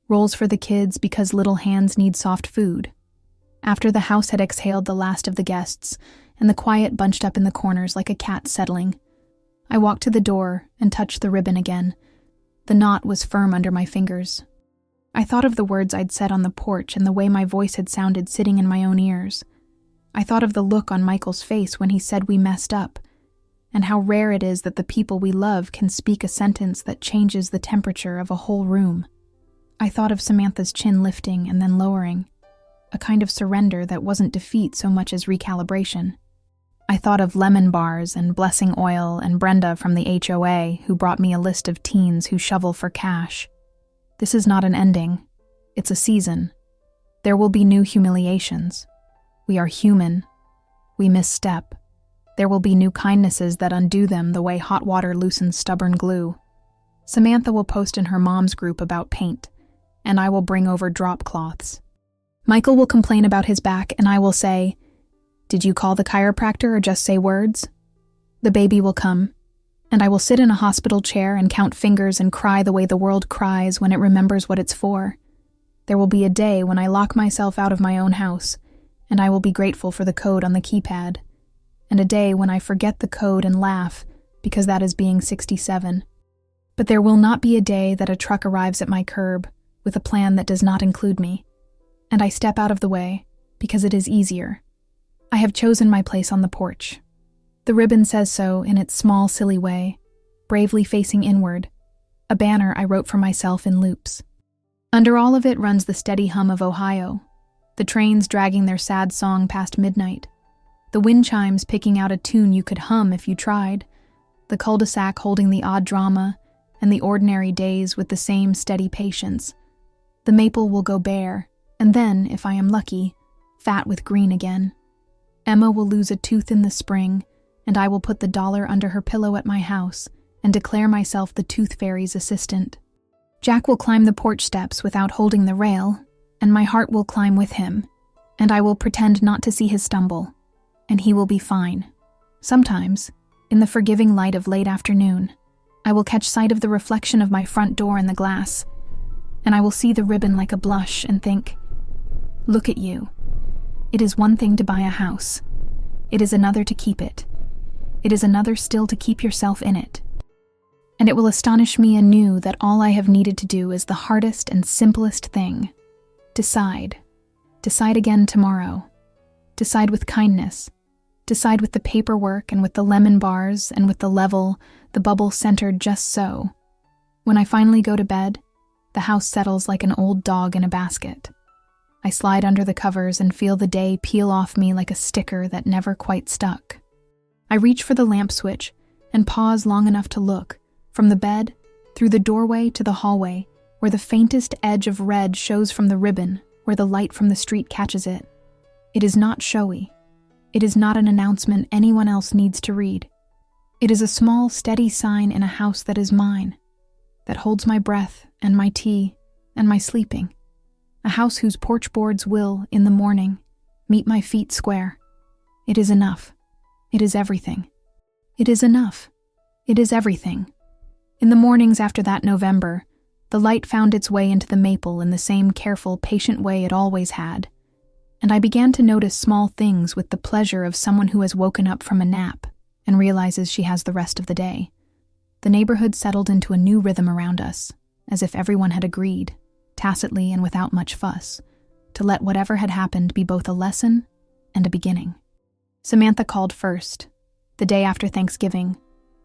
rolls for the kids because little hands need soft food. After the house had exhaled the last of the guests, and the quiet bunched up in the corners like a cat settling, I walked to the door and touched the ribbon again. The knot was firm under my fingers. I thought of the words I'd said on the porch and the way my voice had sounded sitting in my own ears. I thought of the look on Michael's face when he said we messed up, and how rare it is that the people we love can speak a sentence that changes the temperature of a whole room. I thought of Samantha's chin lifting and then lowering, a kind of surrender that wasn't defeat so much as recalibration. I thought of lemon bars and blessing oil and Brenda from the HOA who brought me a list of teens who shovel for cash. This is not an ending. It's a season. There will be new humiliations. We are human. We misstep. There will be new kindnesses that undo them the way hot water loosens stubborn glue. Samantha will post in her mom's group about paint, and I will bring over drop cloths. Michael will complain about his back, and I will say, "Did you call the chiropractor or just say words?" The baby will come, and I will sit in a hospital chair and count fingers and cry the way the world cries when it remembers what it's for. There will be a day when I lock myself out of my own house, and I will be grateful for the code on the keypad, and a day when I forget the code and laugh because that is being 67. But there will not be a day that a truck arrives at my curb with a plan that does not include me, and I step out of the way because it is easier. I have chosen my place on the porch. The ribbon says so in its small, silly way, bravely facing inward, a banner I wrote for myself in loops. Under all of it runs the steady hum of Ohio, the trains dragging their sad song past midnight, the wind chimes picking out a tune you could hum if you tried, the cul-de-sac holding the odd drama, and the ordinary days with the same steady patience. The maple will go bare, and then, if I am lucky, fat with green again. Emma will lose a tooth in the spring, and I will put the dollar under her pillow at my house and declare myself the tooth fairy's assistant. Jack will climb the porch steps without holding the rail, and my heart will climb with him, and I will pretend not to see his stumble, and he will be fine. Sometimes, in the forgiving light of late afternoon, I will catch sight of the reflection of my front door in the glass, and I will see the ribbon like a blush and think, look at you. It is one thing to buy a house. It is another to keep it. It is another still to keep yourself in it. And it will astonish me anew that all I have needed to do is the hardest and simplest thing. Decide. Decide again tomorrow. Decide with kindness. Decide with the paperwork and with the lemon bars and with the level, the bubble centered just so. When I finally go to bed, the house settles like an old dog in a basket. I slide under the covers and feel the day peel off me like a sticker that never quite stuck. I reach for the lamp switch and pause long enough to look, from the bed, through the doorway to the hallway, where the faintest edge of red shows from the ribbon, where the light from the street catches it. It is not showy. It is not an announcement anyone else needs to read. It is a small, steady sign in a house that is mine, that holds my breath and my tea and my sleeping. A house whose porch boards will, in the morning, meet my feet square. It is enough. It is everything. It is enough. It is everything. In the mornings after that November, the light found its way into the maple in the same careful, patient way it always had, and I began to notice small things with the pleasure of someone who has woken up from a nap and realizes she has the rest of the day. The neighborhood settled into a new rhythm around us, as if everyone had agreed, tacitly and without much fuss, to let whatever had happened be both a lesson and a beginning. Samantha called first, the day after Thanksgiving,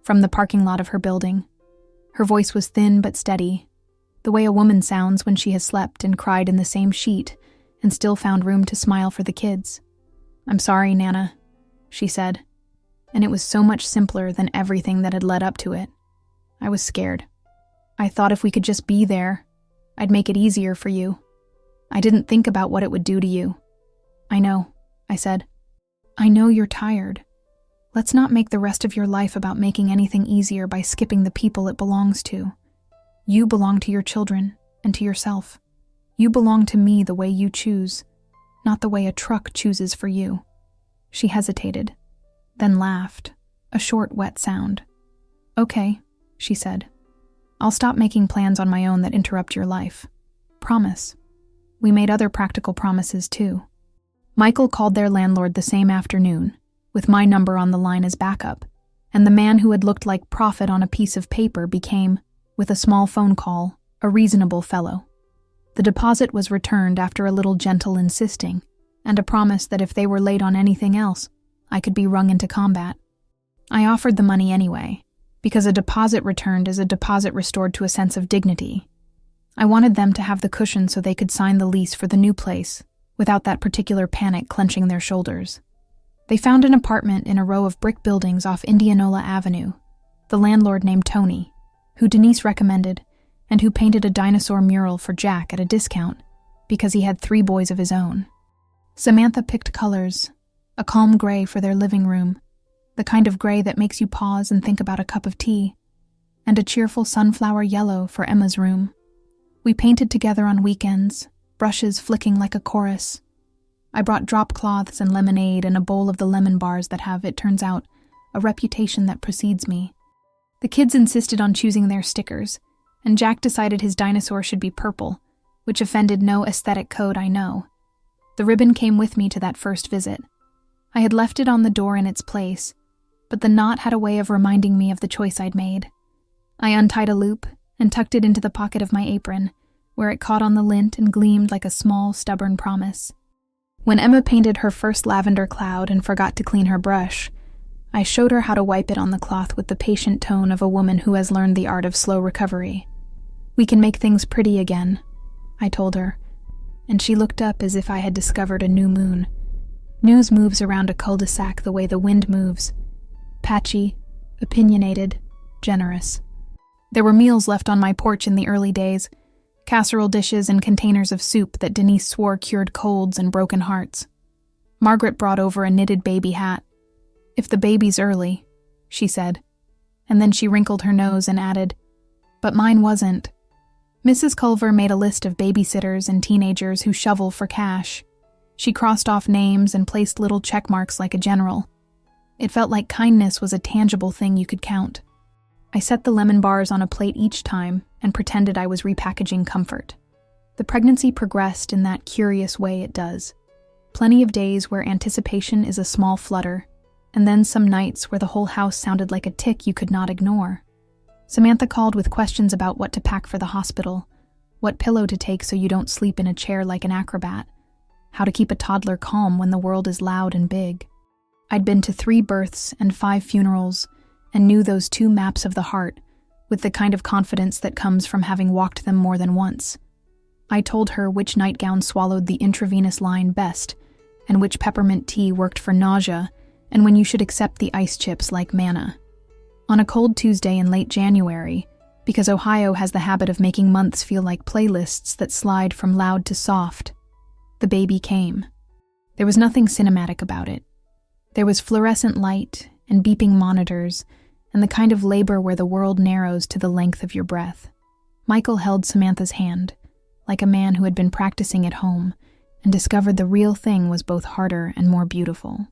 from the parking lot of her building. Her voice was thin but steady, the way a woman sounds when she has slept and cried in the same sheet and still found room to smile for the kids. "I'm sorry, Nana," she said, and it was so much simpler than everything that had led up to it. I was scared. I thought if we could just be there, I'd make it easier for you. I didn't think about what it would do to you. "I know," I said. "I know you're tired. Let's not make the rest of your life about making anything easier by skipping the people it belongs to. You belong to your children and to yourself. You belong to me the way you choose, not the way a truck chooses for you." She hesitated, then laughed, a short, wet sound. "Okay," she said. "I'll stop making plans on my own that interrupt your life. Promise." We made other practical promises, too. Michael called their landlord the same afternoon, with my number on the line as backup, and the man who had looked like profit on a piece of paper became, with a small phone call, a reasonable fellow. The deposit was returned after a little gentle insisting, and a promise that if they were late on anything else, I could be rung into combat. I offered the money anyway, because a deposit returned is a deposit restored to a sense of dignity. I wanted them to have the cushion so they could sign the lease for the new place, without that particular panic clenching their shoulders. They found an apartment in a row of brick buildings off Indianola Avenue, the landlord named Tony, who Denise recommended, and who painted a dinosaur mural for Jack at a discount, because he had 3 boys of his own. Samantha picked colors, a calm gray for their living room, the kind of gray that makes you pause and think about a cup of tea, and a cheerful sunflower yellow for Emma's room. We painted together on weekends, brushes flicking like a chorus. I brought drop cloths and lemonade and a bowl of the lemon bars that have, it turns out, a reputation that precedes me. The kids insisted on choosing their stickers, and Jack decided his dinosaur should be purple, which offended no aesthetic code I know. The ribbon came with me to that first visit. I had left it on the door in its place, but the knot had a way of reminding me of the choice I'd made. I untied a loop and tucked it into the pocket of my apron, where it caught on the lint and gleamed like a small, stubborn promise. When Emma painted her first lavender cloud and forgot to clean her brush, I showed her how to wipe it on the cloth with the patient tone of a woman who has learned the art of slow recovery. "We can make things pretty again," I told her, and she looked up as if I had discovered a new moon. News moves around a cul-de-sac the way the wind moves. Patchy, opinionated, generous. There were meals left on my porch in the early days, casserole dishes and containers of soup that Denise swore cured colds and broken hearts. Margaret brought over a knitted baby hat. "If the baby's early," she said, and then she wrinkled her nose and added, "But mine wasn't." Mrs. Culver made a list of babysitters and teenagers who shovel for cash. She crossed off names and placed little check marks like a general. It felt like kindness was a tangible thing you could count. I set the lemon bars on a plate each time and pretended I was repackaging comfort. The pregnancy progressed in that curious way it does. Plenty of days where anticipation is a small flutter, and then some nights where the whole house sounded like a tick you could not ignore. Samantha called with questions about what to pack for the hospital, what pillow to take so you don't sleep in a chair like an acrobat, how to keep a toddler calm when the world is loud and big. I'd been to 3 births and 5 funerals, and knew those 2 maps of the heart, with the kind of confidence that comes from having walked them more than once. I told her which nightgown swallowed the intravenous line best, and which peppermint tea worked for nausea, and when you should accept the ice chips like manna. On a cold Tuesday in late January, because Ohio has the habit of making months feel like playlists that slide from loud to soft, the baby came. There was nothing cinematic about it. There was fluorescent light and beeping monitors, and the kind of labor where the world narrows to the length of your breath. Michael held Samantha's hand, like a man who had been practicing at home, and discovered the real thing was both harder and more beautiful.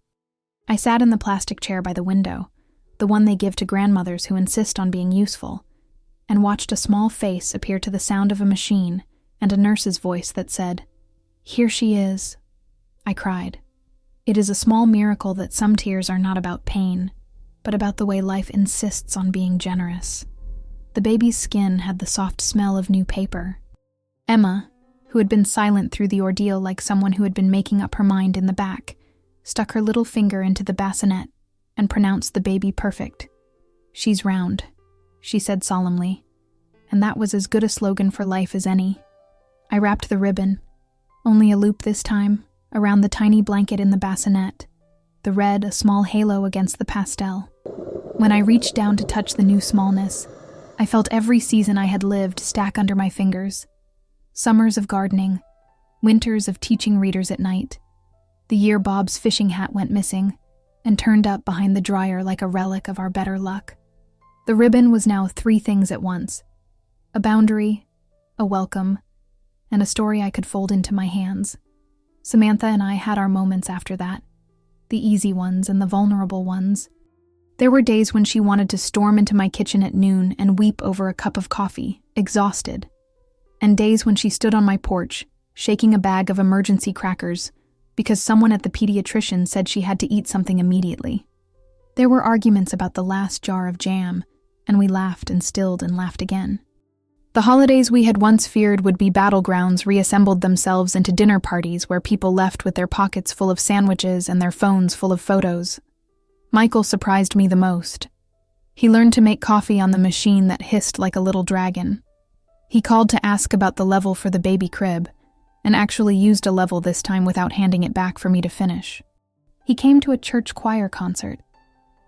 I sat in the plastic chair by the window, the one they give to grandmothers who insist on being useful, and watched a small face appear to the sound of a machine and a nurse's voice that said, "Here she is." I cried. It is a small miracle that some tears are not about pain, but about the way life insists on being generous. The baby's skin had the soft smell of new paper. Emma, who had been silent through the ordeal like someone who had been making up her mind in the back, stuck her little finger into the bassinet and pronounced the baby perfect. "She's round," she said solemnly, and that was as good a slogan for life as any. I wrapped the ribbon, only a loop this time, around the tiny blanket in the bassinet, the red a small halo against the pastel. When I reached down to touch the new smallness, I felt every season I had lived stack under my fingers. Summers of gardening, winters of teaching readers at night, the year Bob's fishing hat went missing and turned up behind the dryer like a relic of our better luck. The ribbon was now 3 things at once: a boundary, a welcome, and a story I could fold into my hands. Samantha and I had our moments after that, the easy ones and the vulnerable ones. There were days when she wanted to storm into my kitchen at noon and weep over a cup of coffee, exhausted, and days when she stood on my porch, shaking a bag of emergency crackers, because someone at the pediatrician said she had to eat something immediately. There were arguments about the last jar of jam, and we laughed and stilled and laughed again. The holidays we had once feared would be battlegrounds reassembled themselves into dinner parties where people left with their pockets full of sandwiches and their phones full of photos. Michael surprised me the most. He learned to make coffee on the machine that hissed like a little dragon. He called to ask about the level for the baby crib, and actually used a level this time without handing it back for me to finish. He came to a church choir concert,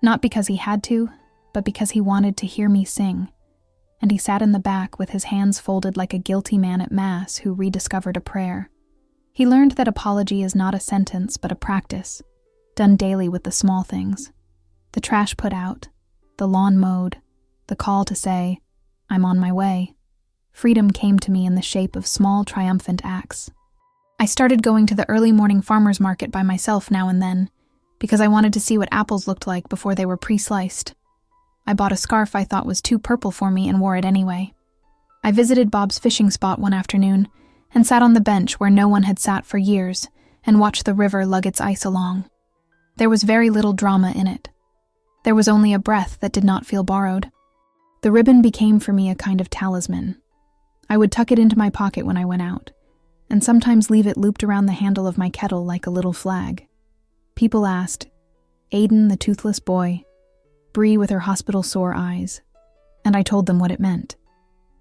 not because he had to, but because he wanted to hear me sing, and he sat in the back with his hands folded like a guilty man at Mass who rediscovered a prayer. He learned that apology is not a sentence but a practice, done daily with the small things. The trash put out, the lawn mowed, the call to say, "I'm on my way." Freedom came to me in the shape of small triumphant acts. I started going to the early morning farmer's market by myself now and then, because I wanted to see what apples looked like before they were pre-sliced. I bought a scarf I thought was too purple for me and wore it anyway. I visited Bob's fishing spot one afternoon and sat on the bench where no one had sat for years and watched the river lug its ice along. There was very little drama in it. There was only a breath that did not feel borrowed. The ribbon became for me a kind of talisman. I would tuck it into my pocket when I went out, and sometimes leave it looped around the handle of my kettle like a little flag. People asked, Aiden the toothless boy, Bree with her hospital sore eyes, and I told them what it meant.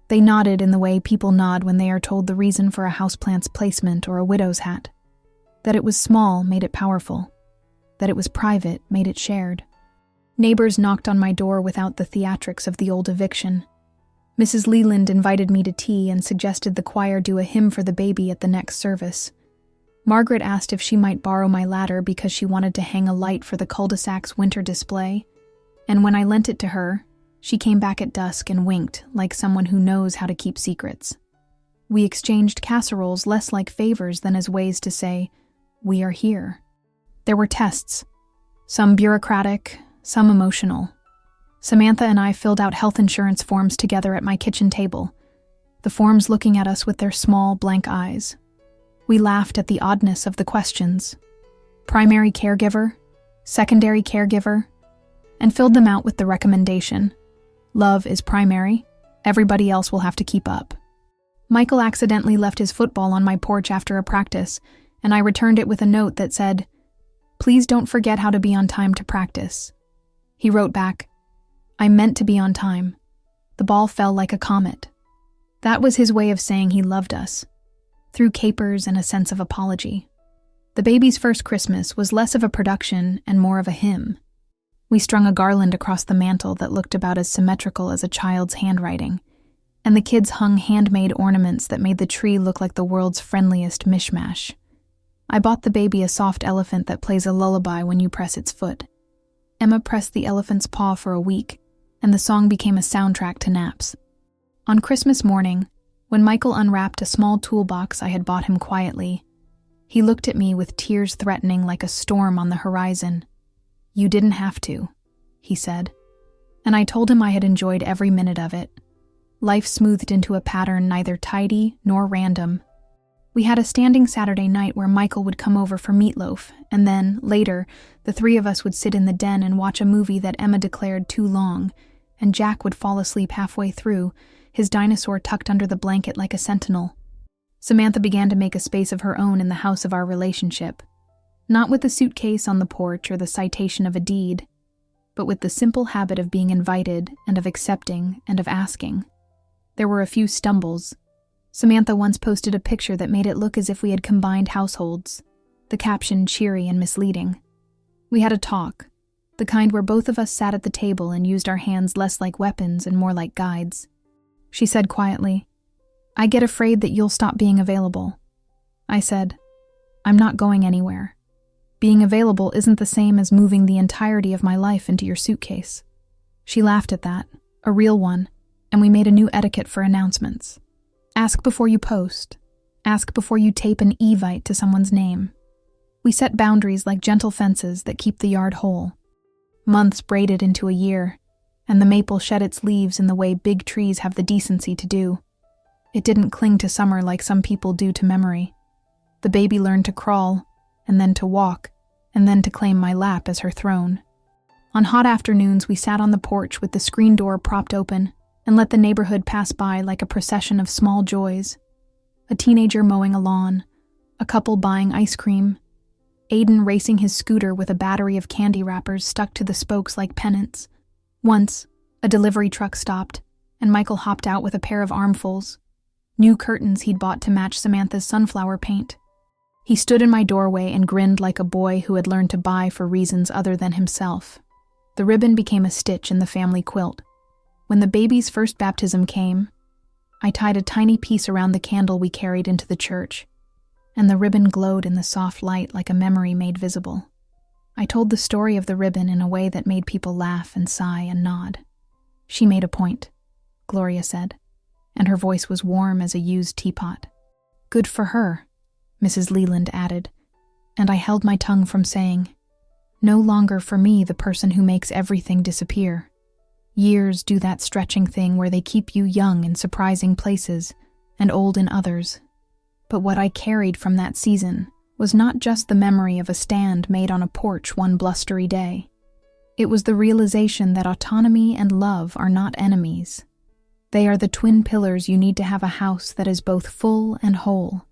They nodded in the way people nod when they are told the reason for a houseplant's placement or a widow's hat. That it was small made it powerful. That it was private made it shared. Neighbors knocked on my door without the theatrics of the old eviction. Mrs. Leland invited me to tea and suggested the choir do a hymn for the baby at the next service. Margaret asked if she might borrow my ladder because she wanted to hang a light for the cul-de-sac's winter display, and when I lent it to her, she came back at dusk and winked like someone who knows how to keep secrets. We exchanged casseroles less like favors than as ways to say, "We are here." There were tests, some bureaucratic, some emotional. Samantha and I filled out health insurance forms together at my kitchen table, the forms looking at us with their small, blank eyes. We laughed at the oddness of the questions. Primary caregiver, secondary caregiver, and filled them out with the recommendation: love is primary, everybody else will have to keep up. Michael accidentally left his football on my porch after a practice, and I returned it with a note that said, "Please don't forget how to be on time to practice." He wrote back, "I meant to be on time. The ball fell like a comet." That was his way of saying he loved us, through capers and a sense of apology. The baby's first Christmas was less of a production and more of a hymn. We strung a garland across the mantel that looked about as symmetrical as a child's handwriting, and the kids hung handmade ornaments that made the tree look like the world's friendliest mishmash. I bought the baby a soft elephant that plays a lullaby when you press its foot. Emma pressed the elephant's paw for a week, and the song became a soundtrack to naps. On Christmas morning, when Michael unwrapped a small toolbox I had bought him quietly, he looked at me with tears threatening like a storm on the horizon. "You didn't have to," he said, and I told him I had enjoyed every minute of it. Life smoothed into a pattern neither tidy nor random. We had a standing Saturday night where Michael would come over for meatloaf, and then, later, the three of us would sit in the den and watch a movie that Emma declared too long, and Jack would fall asleep halfway through, his dinosaur tucked under the blanket like a sentinel. Samantha began to make a space of her own in the house of our relationship, not with the suitcase on the porch or the citation of a deed, but with the simple habit of being invited and of accepting and of asking. There were a few stumbles. Samantha once posted a picture that made it look as if we had combined households, the caption cheery and misleading. We had a talk, the kind where both of us sat at the table and used our hands less like weapons and more like guides. She said quietly, "I get afraid that you'll stop being available." I said, "I'm not going anywhere. Being available isn't the same as moving the entirety of my life into your suitcase." She laughed at that, a real one, and we made a new etiquette for announcements. Ask before you post. Ask before you tape an evite to someone's name. We set boundaries like gentle fences that keep the yard whole. Months braided into a year, and the maple shed its leaves in the way big trees have the decency to do. It didn't cling to summer like some people do to memory. The baby learned to crawl, and then to walk, and then to claim my lap as her throne. On hot afternoons, we sat on the porch with the screen door propped open and let the neighborhood pass by like a procession of small joys. A teenager mowing a lawn, a couple buying ice cream, Aiden racing his scooter with a battery of candy wrappers stuck to the spokes like pennants. Once, a delivery truck stopped, and Michael hopped out with a pair of armfuls, new curtains he'd bought to match Samantha's sunflower paint. He stood in my doorway and grinned like a boy who had learned to buy for reasons other than himself. The ribbon became a stitch in the family quilt. When the baby's first baptism came, I tied a tiny piece around the candle we carried into the church, and the ribbon glowed in the soft light like a memory made visible. I told the story of the ribbon in a way that made people laugh and sigh and nod. "She made a point," Gloria said, and her voice was warm as a used teapot. "Good for her," Mrs. Leland added, and I held my tongue from saying, "No longer for me the person who makes everything disappear. Years do that stretching thing where they keep you young in surprising places and old in others." But what I carried from that season was not just the memory of a stand made on a porch one blustery day. It was the realization that autonomy and love are not enemies. They are the twin pillars you need to have a house that is both full and whole.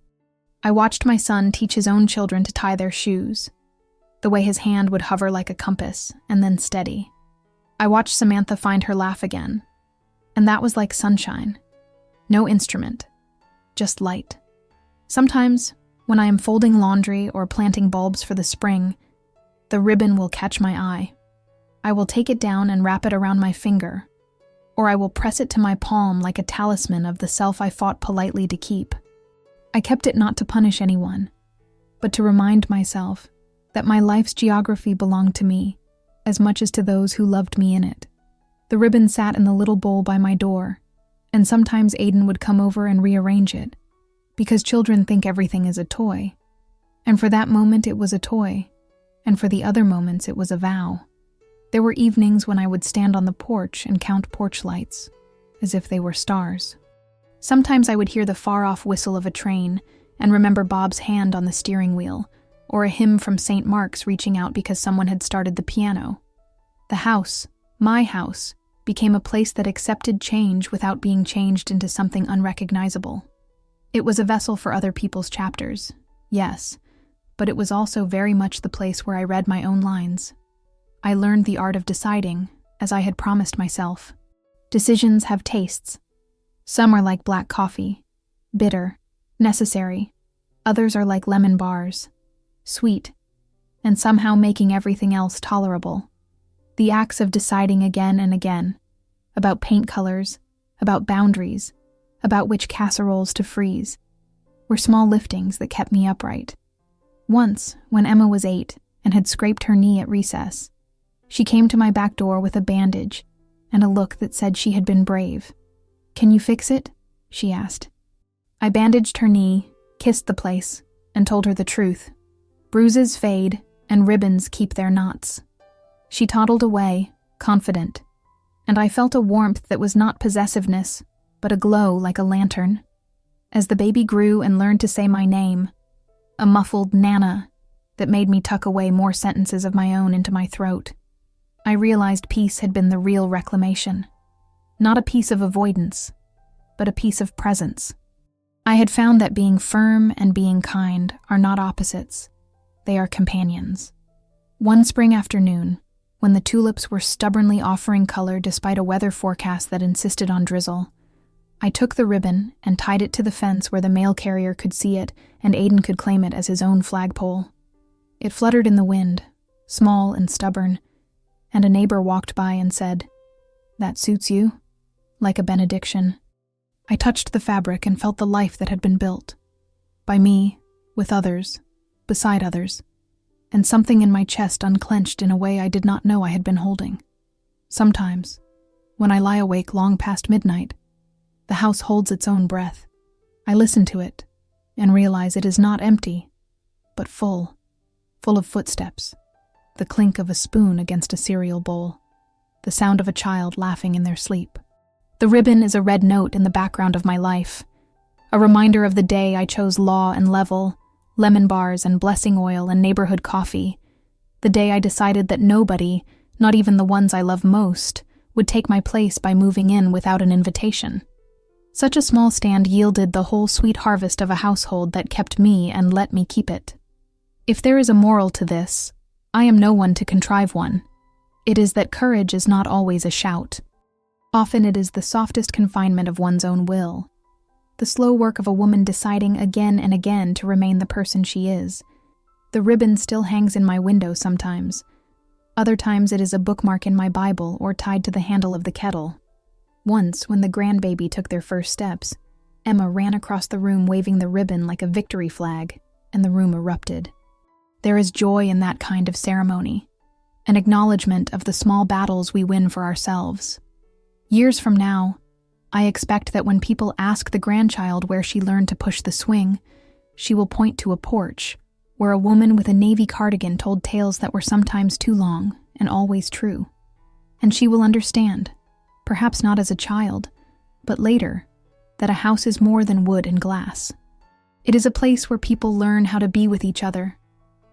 I watched my son teach his own children to tie their shoes, the way his hand would hover like a compass and then steady. I watched Samantha find her laugh again, and that was like sunshine. No instrument, just light. Sometimes, when I am folding laundry or planting bulbs for the spring, the ribbon will catch my eye. I will take it down and wrap it around my finger, or I will press it to my palm like a talisman of the self I fought politely to keep. I kept it not to punish anyone, but to remind myself that my life's geography belonged to me as much as to those who loved me in it. The ribbon sat in the little bowl by my door, and sometimes Aiden would come over and rearrange it, because children think everything is a toy. And for that moment it was a toy, and for the other moments it was a vow. There were evenings when I would stand on the porch and count porch lights, as if they were stars. Sometimes I would hear the far-off whistle of a train and remember Bob's hand on the steering wheel, or a hymn from St. Mark's reaching out because someone had started the piano. The house, my house, became a place that accepted change without being changed into something unrecognizable. It was a vessel for other people's chapters, yes, but it was also very much the place where I read my own lines. I learned the art of deciding, as I had promised myself. Decisions have tastes. Some are like black coffee, bitter, necessary. Others are like lemon bars, sweet, and somehow making everything else tolerable. The acts of deciding again and again, about paint colors, about boundaries, about which casseroles to freeze, were small liftings that kept me upright. Once, when Emma was 8 and had scraped her knee at recess, she came to my back door with a bandage and a look that said she had been brave. "Can you fix it?" she asked. I bandaged her knee, kissed the place, and told her the truth. Bruises fade, and ribbons keep their knots. She toddled away, confident, and I felt a warmth that was not possessiveness, but a glow like a lantern. As the baby grew and learned to say my name, a muffled Nana that made me tuck away more sentences of my own into my throat, I realized peace had been the real reclamation. Not a piece of avoidance, but a piece of presence. I had found that being firm and being kind are not opposites. They are companions. One spring afternoon, when the tulips were stubbornly offering color despite a weather forecast that insisted on drizzle, I took the ribbon and tied it to the fence where the mail carrier could see it and Aiden could claim it as his own flagpole. It fluttered in the wind, small and stubborn, and a neighbor walked by and said, "That suits you," like a benediction. I touched the fabric and felt the life that had been built. By me, with others, beside others, and something in my chest unclenched in a way I did not know I had been holding. Sometimes, when I lie awake long past midnight, the house holds its own breath. I listen to it and realize it is not empty, but full of footsteps, the clink of a spoon against a cereal bowl, the sound of a child laughing in their sleep. The ribbon is a red note in the background of my life, a reminder of the day I chose law and level, lemon bars and blessing oil and neighborhood coffee, the day I decided that nobody, not even the ones I love most, would take my place by moving in without an invitation. Such a small stand yielded the whole sweet harvest of a household that kept me and let me keep it. If there is a moral to this, I am no one to contrive one. It is that courage is not always a shout. Often it is the softest confinement of one's own will, the slow work of a woman deciding again and again to remain the person she is. The ribbon still hangs in my window sometimes. Other times it is a bookmark in my Bible or tied to the handle of the kettle. Once, when the grandbaby took their first steps, Emma ran across the room waving the ribbon like a victory flag, and the room erupted. There is joy in that kind of ceremony, an acknowledgement of the small battles we win for ourselves. Years from now, I expect that when people ask the grandchild where she learned to push the swing, she will point to a porch where a woman with a navy cardigan told tales that were sometimes too long and always true. And she will understand, perhaps not as a child, but later, that a house is more than wood and glass. It is a place where people learn how to be with each other,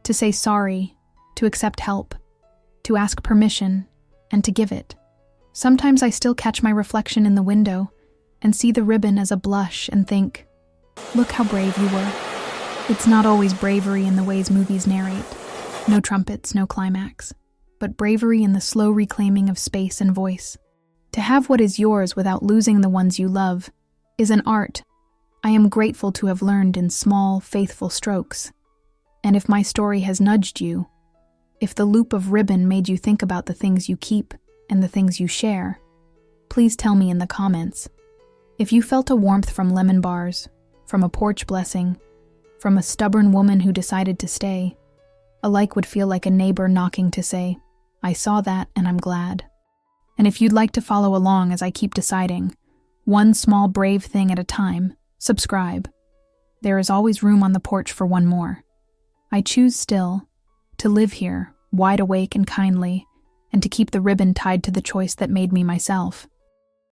to say sorry, to accept help, to ask permission, and to give it. Sometimes I still catch my reflection in the window and see the ribbon as a blush and think, look how brave you were. It's not always bravery in the ways movies narrate. No trumpets, no climax, but bravery in the slow reclaiming of space and voice. To have what is yours without losing the ones you love is an art I am grateful to have learned in small, faithful strokes. And if my story has nudged you, if the loop of ribbon made you think about the things you keep and the things you share, please tell me in the comments. If you felt a warmth from lemon bars, from a porch blessing, from a stubborn woman who decided to stay, a like would feel like a neighbor knocking to say, I saw that and I'm glad. And if you'd like to follow along as I keep deciding, one small brave thing at a time, subscribe. There is always room on the porch for one more. I choose still to live here, wide awake and kindly, and to keep the ribbon tied to the choice that made me myself.